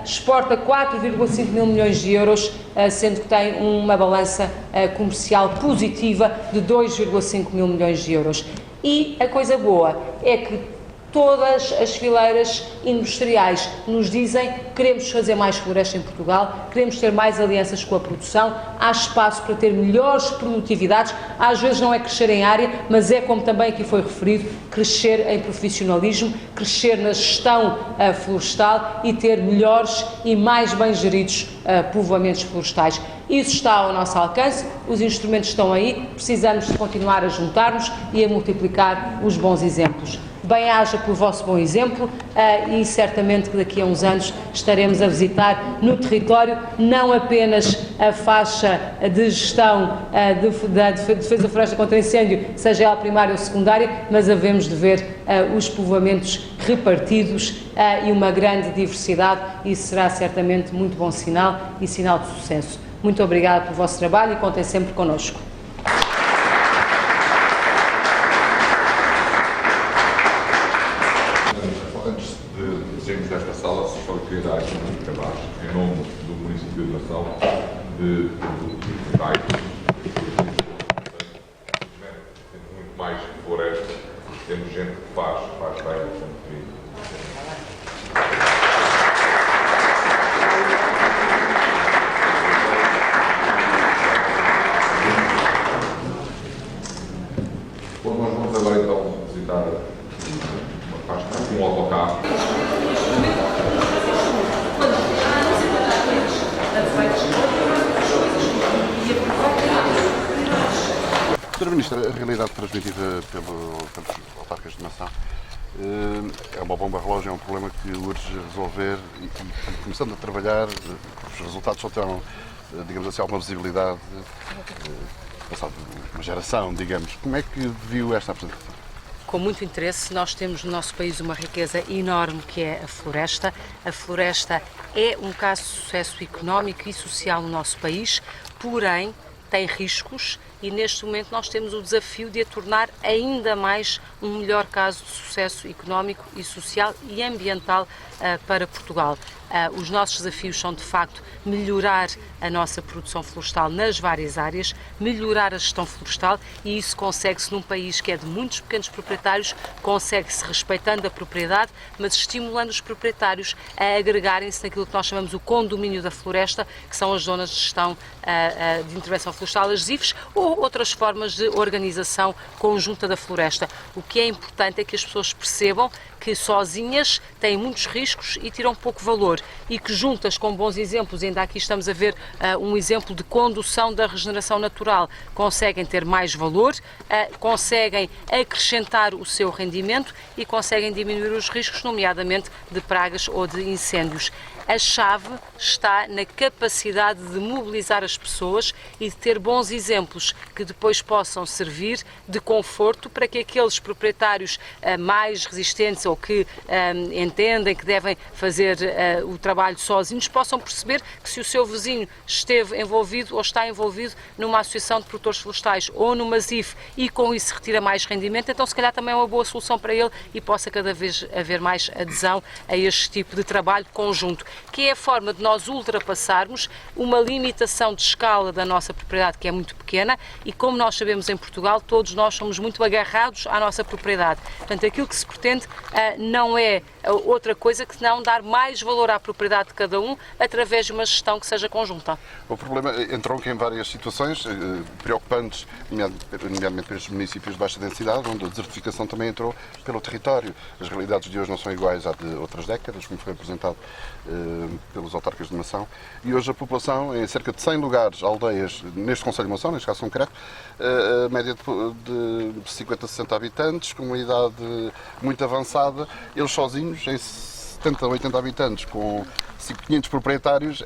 exporta 4,5 mil milhões de euros, sendo que tem uma balança comercial positiva de 2,5 mil milhões de euros. E a coisa boa é que todas as fileiras industriais nos dizem que queremos fazer mais floresta em Portugal, queremos ter mais alianças com a produção, há espaço para ter melhores produtividades, às vezes não é crescer em área, mas é, como também aqui foi referido, crescer em profissionalismo, crescer na gestão florestal e ter melhores e mais bem geridos povoamentos florestais. Isso está ao nosso alcance, os instrumentos estão aí, precisamos de continuar a juntar-nos e a multiplicar os bons exemplos. Bem-haja pelo vosso bom exemplo e certamente que daqui a uns anos estaremos a visitar no território não apenas a faixa de gestão da defesa da floresta contra incêndio, seja ela primária ou secundária, mas havemos de ver os povoamentos repartidos e uma grande diversidade. Isso será certamente muito bom sinal e sinal de sucesso. Muito obrigada pelo vosso trabalho e contem sempre connosco. Antes de sairmos desta sala, só queria dar aqui um cabaz, em nome do município de Mação, de bairros. Temos muito mais floresta, temos gente que faz bem, portanto, bom, nós vamos agora então visitar um autocarro. Sra. Ministra, a realidade transmitida pelos autarcas de Mação é uma bomba relógio, é um problema que urge resolver e começando a trabalhar, os resultados só terão, digamos assim, alguma visibilidade passado uma geração, digamos. Como é que viu esta apresentação? Com muito interesse, nós temos no nosso país uma riqueza enorme que é a floresta. A floresta é um caso de sucesso económico e social no nosso país, porém tem riscos e neste momento nós temos o desafio de a tornar ainda mais um melhor caso de sucesso económico e social e ambiental para Portugal. Os nossos desafios são, de facto, melhorar a nossa produção florestal nas várias áreas, melhorar a gestão florestal e isso consegue-se num país que é de muitos pequenos proprietários, consegue-se respeitando a propriedade, mas estimulando os proprietários a agregarem-se naquilo que nós chamamos o condomínio da floresta, que são as zonas de gestão de intervenção florestal, as ZIFs, ou outras formas de organização conjunta da floresta. O que é importante é que as pessoas percebam que sozinhas têm muitos riscos e tiram pouco valor, e que juntas com bons exemplos, ainda aqui estamos a ver um exemplo de condução da regeneração natural, conseguem ter mais valor, conseguem acrescentar o seu rendimento e conseguem diminuir os riscos, nomeadamente de pragas ou de incêndios. A chave está na capacidade de mobilizar as pessoas e de ter bons exemplos que depois possam servir de conforto para que aqueles proprietários mais resistentes ou que entendem que devem fazer o trabalho sozinhos possam perceber que se o seu vizinho esteve envolvido ou está envolvido numa associação de produtores florestais ou numa ZIF e com isso retira mais rendimento, então se calhar também é uma boa solução para ele e possa cada vez haver mais adesão a este tipo de trabalho conjunto, que é a forma de nós ultrapassarmos uma limitação de escala da nossa propriedade que é muito pequena e, como nós sabemos em Portugal, todos nós somos muito agarrados à nossa propriedade. Portanto, aquilo que se pretende não é outra coisa que não dar mais valor à propriedade de cada um através de uma gestão que seja conjunta. O problema entronca em várias situações preocupantes, nomeadamente para estes municípios de baixa densidade, onde a desertificação também entrou pelo território. As realidades de hoje não são iguais à de outras décadas, como foi apresentado pelos autarcas de Mação, e hoje a população, em cerca de 100 lugares, aldeias, neste Conselho de Mação, neste caso concreto, a média de 50 a 60 habitantes, com uma idade muito avançada, eles sozinhos, em 70 a 80 habitantes, com 500 proprietários,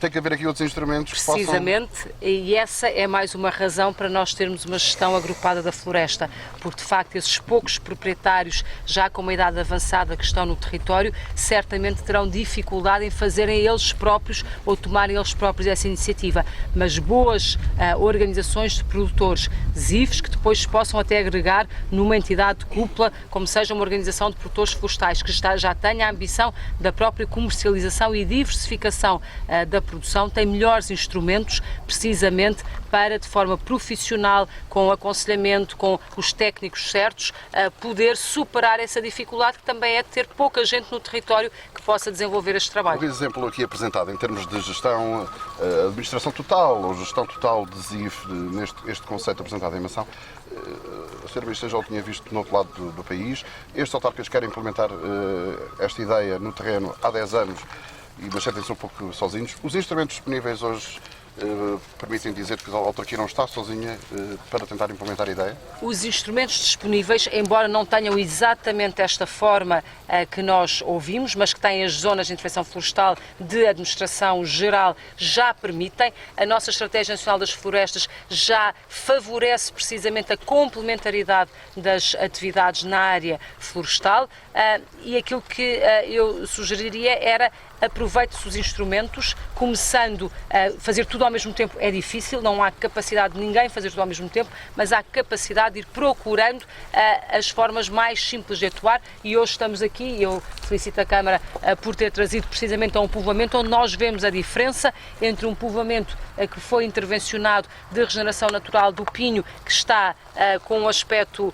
tem que haver aqui outros instrumentos que Precisamente, e essa é mais uma razão para nós termos uma gestão agrupada da floresta, porque de facto esses poucos proprietários já com uma idade avançada que estão no território, certamente terão dificuldade em fazerem eles próprios ou tomarem eles próprios essa iniciativa, mas boas organizações de produtores, ZIFs, que depois se possam até agregar numa entidade de cúpula, como seja uma organização de produtores florestais, que já tenha a ambição da própria comercialização e diversificação da produção, tem melhores instrumentos precisamente para, de forma profissional, com aconselhamento, com os técnicos certos, poder superar essa dificuldade que também é de ter pouca gente no território que possa desenvolver este trabalho. Um exemplo aqui apresentado em termos de gestão, administração total ou gestão total de ZIF, este conceito apresentado em Mação, a Sra. Ministra já o tinha visto no outro lado do país. Estes autarcas querem implementar esta ideia no terreno há 10 anos, mas sentem-se um pouco sozinhos. Os instrumentos disponíveis hoje permitem dizer que a autarquia não está sozinha para tentar implementar a ideia? Os instrumentos disponíveis, embora não tenham exatamente esta forma que nós ouvimos, mas que têm as zonas de intervenção florestal de administração geral, já permitem. A nossa Estratégia Nacional das Florestas já favorece precisamente a complementaridade das atividades na área florestal e aquilo que eu sugeriria era aproveite-se os instrumentos, começando a fazer tudo ao mesmo tempo é difícil, não há capacidade de ninguém fazer tudo ao mesmo tempo, mas há capacidade de ir procurando as formas mais simples de atuar e hoje estamos aqui, e eu felicito a Câmara por ter trazido precisamente a um povoamento onde nós vemos a diferença entre um povoamento que foi intervencionado de regeneração natural do Pinho, que está com um aspecto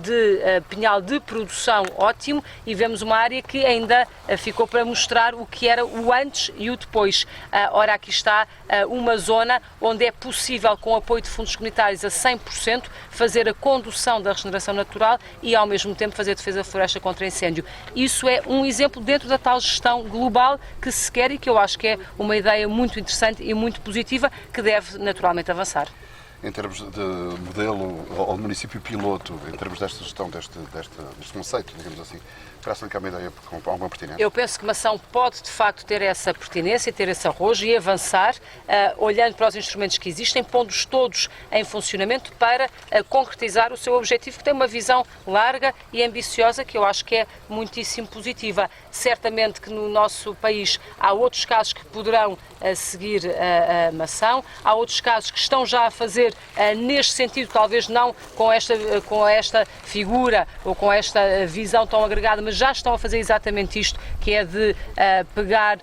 de pinhal de produção ótimo, e vemos uma área que ainda ficou para mostrar o que era o antes e o depois. Ora, aqui está uma zona onde é possível, com apoio de fundos comunitários a 100%, fazer a condução da regeneração natural e, ao mesmo tempo, fazer a defesa da floresta contra incêndio. Isso é um exemplo dentro da tal gestão global que se quer e que eu acho que é uma ideia muito interessante e muito positiva que deve naturalmente avançar. Em termos de modelo ou de município piloto, em termos desta gestão, deste conceito, digamos assim, parece-lhe que é uma ideia com alguma pertinência? Eu penso que Mação pode, de facto, ter essa pertinência, ter esse arrojo e avançar, olhando para os instrumentos que existem, pondo-os todos em funcionamento para concretizar o seu objetivo, que tem uma visão larga e ambiciosa, que eu acho que é muitíssimo positiva. Certamente que no nosso país há outros casos que poderão seguir a Mação, há outros casos que estão já a fazer neste sentido, talvez não com esta figura ou com esta visão tão agregada, mas já estão a fazer exatamente isto, que é de pegar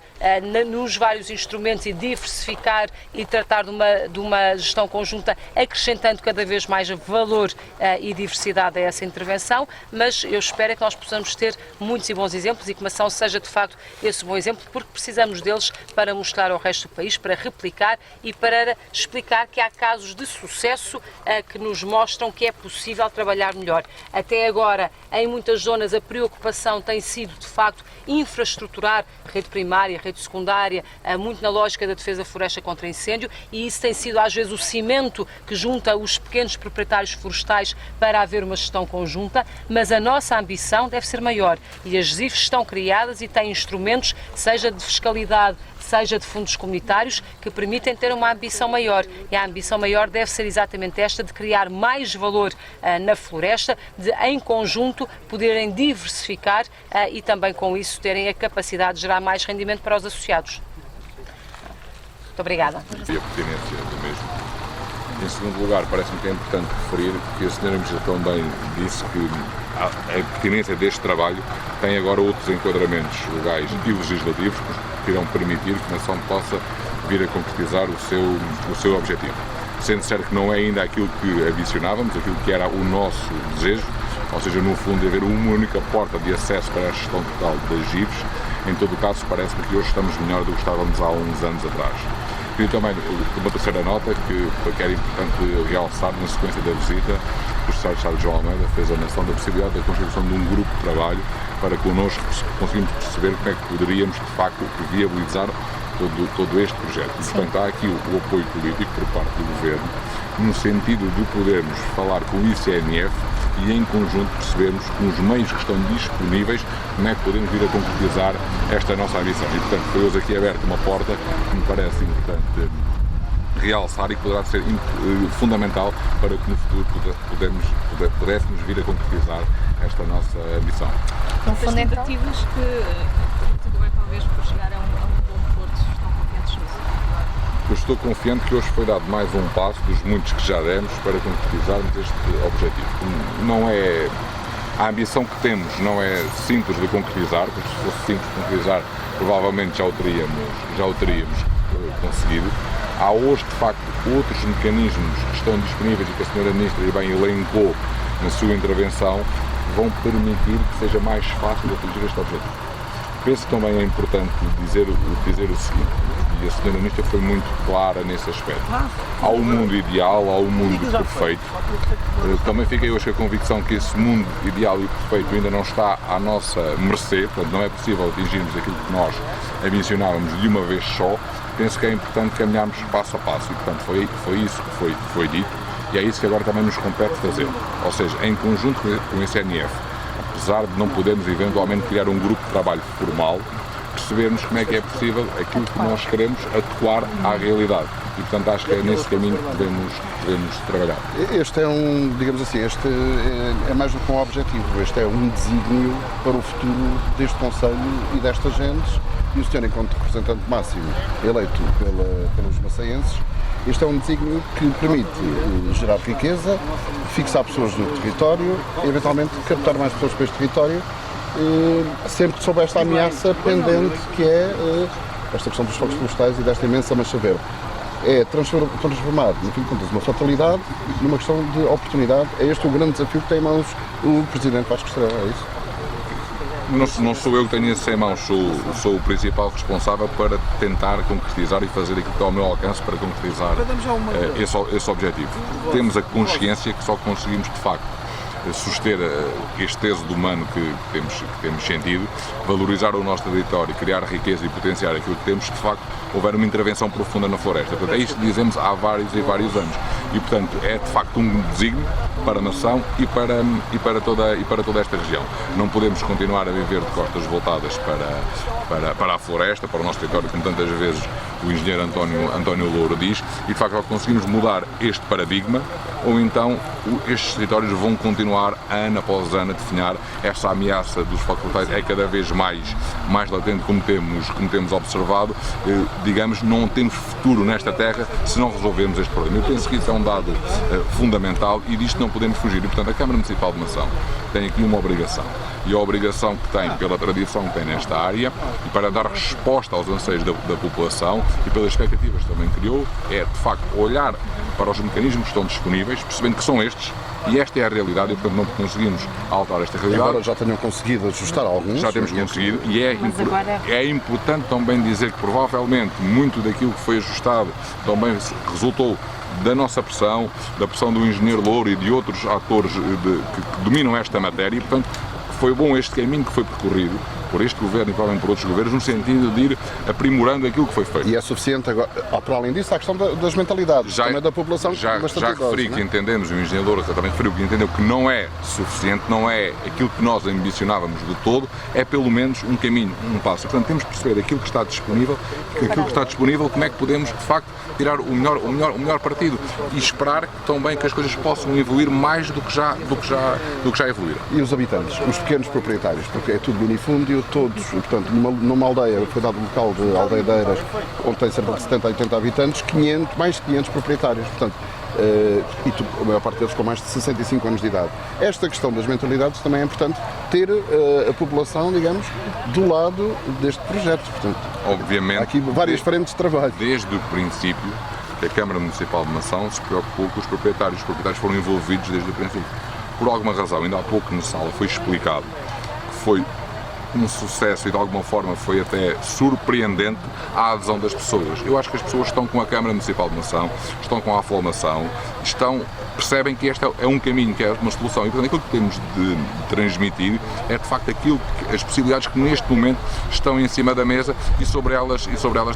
nos vários instrumentos e diversificar e tratar de uma gestão conjunta, acrescentando cada vez mais valor e diversidade a essa intervenção, mas eu espero que nós possamos ter muitos e bons exemplos e que Mação seja de facto esse bom exemplo, porque precisamos deles para mostrar ao resto do país, para replicar e para explicar que há casos de sucesso que nos mostram que é possível trabalhar melhor. Até agora, em muitas zonas, a preocupação ambição tem sido, de facto, infraestruturar rede primária, rede secundária, muito na lógica da defesa floresta contra incêndio, e isso tem sido às vezes o cimento que junta os pequenos proprietários florestais para haver uma gestão conjunta, mas a nossa ambição deve ser maior e as GZIFs estão criadas e têm instrumentos, seja de fiscalidade, seja de fundos comunitários, que permitem ter uma ambição maior. E a ambição maior deve ser exatamente esta, de criar mais valor na floresta, de em conjunto poderem diversificar e também com isso terem a capacidade de gerar mais rendimento para os associados. Muito obrigada. E a pertinência do mesmo. Em segundo lugar, parece-me que é importante referir que a Sra. Ministra também disse que a pertinência deste trabalho tem agora outros enquadramentos legais e legislativos que irão permitir que a nação possa vir a concretizar o seu objetivo. Sendo certo que não é ainda aquilo que ambicionávamos, aquilo que era o nosso desejo, ou seja, no fundo, de haver uma única porta de acesso para a gestão total das GIVs. Em todo o caso, parece-me que hoje estamos melhor do que estávamos há uns anos atrás. E também uma terceira nota que era importante realçar na sequência da visita, o Secretário de Estado João Almeida fez a menção da possibilidade da constituição de um grupo de trabalho para connosco conseguirmos perceber como é que poderíamos de facto viabilizar todo este projeto. E, portanto, há aqui o apoio político por parte do Governo no sentido de podermos falar com o ICNF e em conjunto percebermos com os meios que estão disponíveis como é que podemos vir a concretizar esta nossa ambição. E, portanto, foi hoje aqui aberta uma porta que me parece importante realçar e que poderá ser fundamental para que no futuro pudéssemos vir a concretizar esta nossa ambição. São tentativas que acabam talvez por chegar a um bom porto, estão confiantes nisso? Eu estou confiante que hoje foi dado mais um passo dos muitos que já demos para concretizarmos este objetivo. Não é... A ambição que temos não é simples de concretizar, porque se fosse simples de concretizar, provavelmente já o teríamos conseguido. Há hoje, de facto, outros mecanismos que estão disponíveis e que a Sra. Ministra bem elencou na sua intervenção, vão permitir que seja mais fácil de atingir este objetivo. Penso que também é importante dizer o seguinte, e a Sra. Ministra foi muito clara nesse aspecto. Há um mundo ideal, há um mundo perfeito. Também fiquei hoje com a convicção que esse mundo ideal e perfeito ainda não está à nossa mercê, portanto não é possível atingirmos aquilo que nós ambicionávamos de uma vez só. Penso que é importante caminharmos passo a passo e, portanto, foi isso que foi dito e é isso que agora também nos compete fazer. Ou seja, em conjunto com o ICNF, apesar de não podermos eventualmente criar um grupo de trabalho formal, percebermos como é que é possível aquilo que nós queremos adequar à realidade. E, portanto, acho que é nesse caminho que devemos trabalhar. Este é digamos assim, este é mais do que um objetivo, este é um desígnio para o futuro deste Conselho e destas gentes. E o senhor, enquanto representante máximo eleito pelos maçaenses, este é um desígnio que permite gerar riqueza, fixar pessoas no território e, eventualmente, captar mais pessoas para este território, sempre sob esta ameaça pendente que é esta questão dos focos florestais e desta imensa mancha verde. É transformar, no fim de contas, uma fatalidade numa questão de oportunidade. É este o grande desafio que tem em mãos o Presidente Vasco Estrela, é isso? Não sou eu que tenho isso em mãos, sou o principal responsável para tentar concretizar e fazer aquilo que está ao meu alcance para concretizar esse objetivo. Temos a consciência que só conseguimos, de facto, suster este êxodo humano que temos sentido, valorizar o nosso território, criar riqueza e potenciar aquilo que temos, de facto, houver uma intervenção profunda na floresta. Portanto, é isto que dizemos há vários e vários anos. E, portanto, é de facto um desígnio para a nação e para toda esta região. Não podemos continuar a viver de costas voltadas para a floresta, para o nosso território, como tantas vezes o engenheiro António Louro diz, e de facto só conseguimos mudar este paradigma, ou então estes territórios vão continuar ano após ano a definhar esta ameaça dos focos florestais é cada vez mais latente, como temos observado. Digamos, não temos futuro nesta terra se não resolvermos este problema. Eu penso que isso é um dado fundamental e disto não podemos fugir. E, portanto, a Câmara Municipal de Mação tem aqui uma obrigação. E a obrigação que tem, pela tradição que tem nesta área, e para dar resposta aos anseios da população e pelas expectativas que também criou, é, de facto, olhar para os mecanismos que estão disponíveis, percebendo que são estes, e esta é a realidade, e, portanto, não conseguimos alterar esta realidade. Agora já tenham conseguido ajustar alguns. Já temos conseguido, e é importante também dizer que, provavelmente, muito daquilo que foi ajustado também resultou da nossa pressão, da pressão do engenheiro Louro e de outros atores que dominam esta matéria, e, portanto, foi bom este caminho que foi percorrido por este governo e provavelmente por outros governos, no sentido de ir aprimorando aquilo que foi feito. E é suficiente agora, para além disso, há a questão das mentalidades, também da população já referi que entendemos, o engenheiro Loura também referiu que entendeu que não é suficiente, não é aquilo que nós ambicionávamos de todo, é pelo menos um caminho, um passo. Portanto, temos que perceber aquilo que está disponível, como é que podemos, de facto, tirar o melhor partido e esperar também que as coisas possam evoluir mais do que já evoluíram. E os habitantes, os pequenos proprietários, porque é tudo minifúndio, todos, e, portanto, numa aldeia, foi dado um local de aldeadeiras, onde tem cerca de 70 a 80 habitantes, mais de 500 proprietários, portanto, a maior parte deles com mais de 65 anos de idade. Esta questão das mentalidades também é importante ter a população, digamos, do lado deste projeto. Portanto, obviamente, há aqui várias frentes de trabalho. Desde o princípio, a Câmara Municipal de Mação se preocupou com os proprietários. Os proprietários foram envolvidos desde o princípio. Por alguma razão, ainda há pouco na sala foi explicado que foi um sucesso e de alguma forma foi até surpreendente a adesão das pessoas. Eu acho que as pessoas estão com a Câmara Municipal de Mação, estão com a Aflamação, percebem que este é um caminho, que é uma solução. E portanto aquilo que temos de transmitir é de facto as possibilidades que neste momento estão em cima da mesa e sobre elas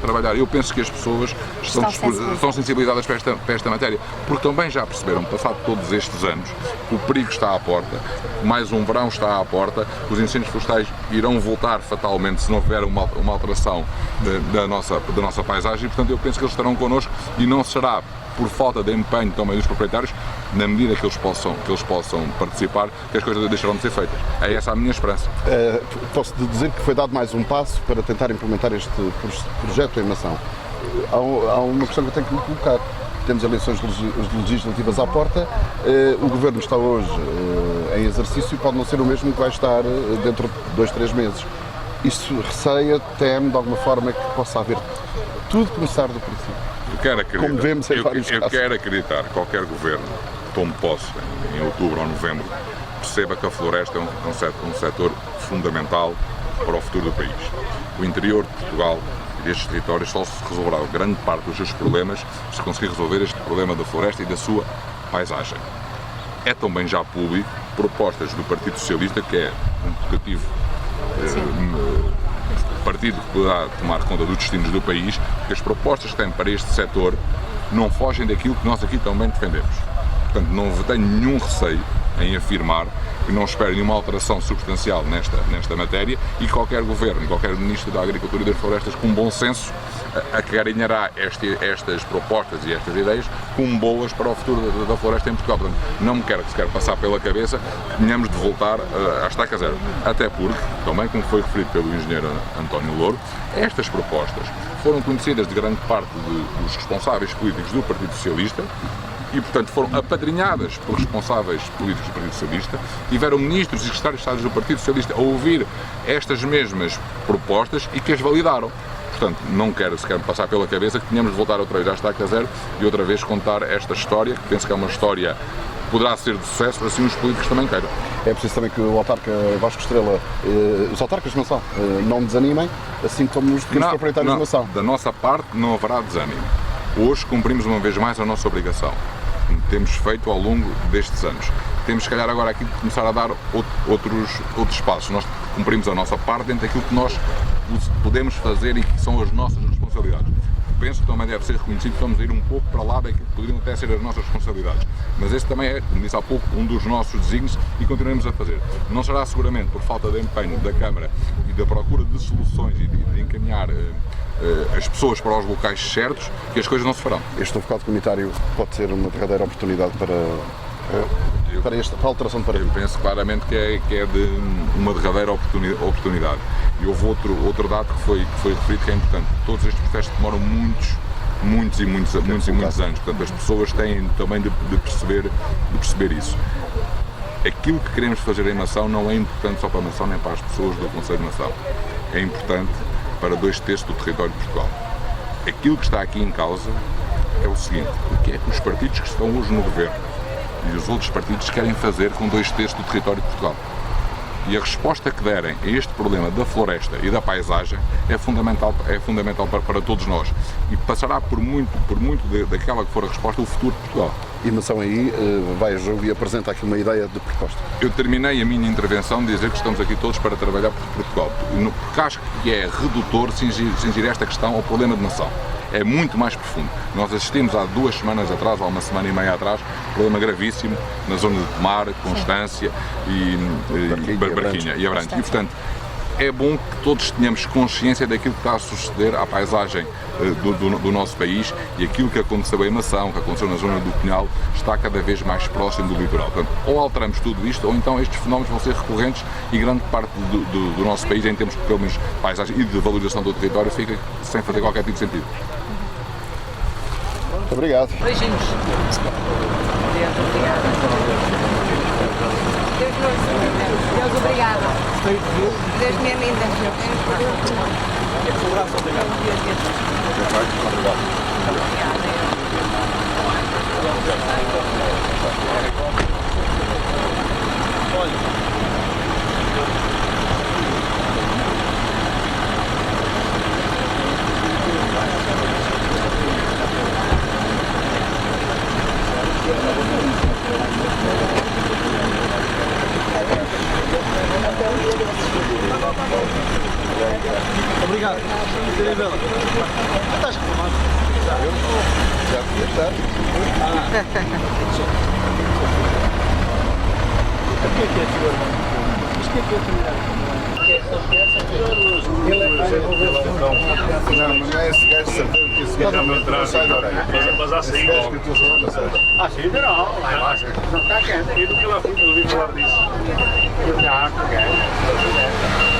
trabalhar. Eu penso que as pessoas estão sensibilizadas para esta matéria, porque também já perceberam, passado todos estes anos, que o perigo está à porta, mais um verão está à porta, os incêndios florestais irão voltar fatalmente se não houver uma alteração da nossa paisagem, e portanto eu penso que eles estarão connosco e não será por falta de empenho também dos proprietários, na medida que eles possam participar, que as coisas deixarão de ser feitas. É essa a minha esperança. Posso dizer que foi dado mais um passo para tentar implementar este projeto em Mação. Há uma questão que eu tenho que me colocar. Temos eleições legislativas à porta, o Governo está hoje em exercício e pode não ser o mesmo que vai estar dentro de 2, 3 meses. Isso receia, teme, de alguma forma, que possa haver tudo começar do princípio. Como vemos em vários casos. Eu quero acreditar que qualquer governo que tome posse em outubro ou novembro perceba que a floresta é um setor fundamental para o futuro do país. O interior de Portugal e destes territórios só se resolverá grande parte dos seus problemas se conseguir resolver este problema da floresta e da sua paisagem. É também já público propostas do Partido Socialista, que é um tocativo partido que poderá tomar conta dos destinos do país, que as propostas que têm para este setor não fogem daquilo que nós aqui também defendemos. Portanto, não tenho nenhum receio em afirmar que não espero nenhuma alteração substancial nesta matéria e qualquer governo, qualquer ministro da Agricultura e das Florestas com bom senso acarinhará estas propostas e estas ideias como boas para o futuro da floresta em Portugal. Portanto, não me quero sequer passar pela cabeça que tenhamos de voltar à estaca zero. Até porque, também como foi referido pelo engenheiro António Louro, estas propostas foram conhecidas de grande parte dos responsáveis políticos do Partido Socialista e, portanto, foram apadrinhadas por responsáveis políticos do Partido Socialista, tiveram ministros e secretários de Estado do Partido Socialista a ouvir estas mesmas propostas e que as validaram. Portanto, não quero sequer passar pela cabeça que tenhamos de voltar outra vez à estaca zero e outra vez contar esta história, que penso que é uma história que poderá ser de sucesso, assim os políticos também queiram. É preciso também que o autarca Vasco Estrela, os autarcas de Mação, não desanimem, assim como os pequenos proprietários de Mação. Da nossa parte não haverá desânimo. Hoje cumprimos uma vez mais a nossa obrigação. Temos feito ao longo destes anos. Temos, se calhar, agora aqui de começar a dar outros passos. Nós cumprimos a nossa parte dentro daquilo que nós podemos fazer e que são as nossas responsabilidades. Penso que também deve ser reconhecido que estamos a ir um pouco para lá daquilo que poderiam até ser as nossas responsabilidades. Mas esse também é, como disse há pouco, um dos nossos desígnios e continuaremos a fazer. Não será seguramente por falta de empenho da Câmara e da procura de soluções e de encaminhar as pessoas para os locais certos que as coisas não se farão. Este novo quadro comunitário pode ser uma verdadeira oportunidade para a alteração de paradigma. Eu penso claramente que é de uma derradeira oportunidade. E houve outro dado que foi referido que é importante. Todos estes processos demoram muitos anos. Portanto, as pessoas têm também de perceber isso. Aquilo que queremos fazer em Mação não é importante só para Mação nem para as pessoas do Conselho de Mação. É importante para 2/3 do território de Portugal. Aquilo que está aqui em causa é o seguinte: o que é que os partidos que estão hoje no governo e os outros partidos querem fazer com 2/3 do território de Portugal? E a resposta que derem a este problema da floresta e da paisagem é fundamental para todos nós. E passará por muito daquela que for a resposta o futuro de Portugal. e Mação aí vai a jogo e apresenta aqui uma ideia de proposta. Eu terminei a minha intervenção de dizer que estamos aqui todos para trabalhar por Portugal, porque acho que é redutor cingir esta questão ao problema de nação. É muito mais profundo. Nós assistimos há 2 semanas atrás, há 1 semana e meia atrás, um problema gravíssimo na zona de Tomar, Constância e Barquinha e Abrantes. E, portanto, é bom que todos tenhamos consciência daquilo que está a suceder à paisagem do nosso país, e aquilo que aconteceu em Mação, que aconteceu na zona do Pinhal, está cada vez mais próximo do litoral. Portanto, ou alteramos tudo isto, ou então estes fenómenos vão ser recorrentes e grande parte do nosso país, em termos pelo menos de paisagem e de valorização do território, fica sem fazer qualquer tipo de sentido. Muito obrigado. Beijinhos. Deus, obrigada. Deus, obrigada. Deus, minha linda. Obrigado. Estás reformado? Já podia estar. O que é teu irmão? Mas o que é trabalhar? Não, mas não é esse gajo, certeza que esse gajo não sai da orelha. Mas há saído. Ah, sim, não. Não está quente. Eu nunca lá fui, não ouvi falar disso. Eu já acho que é.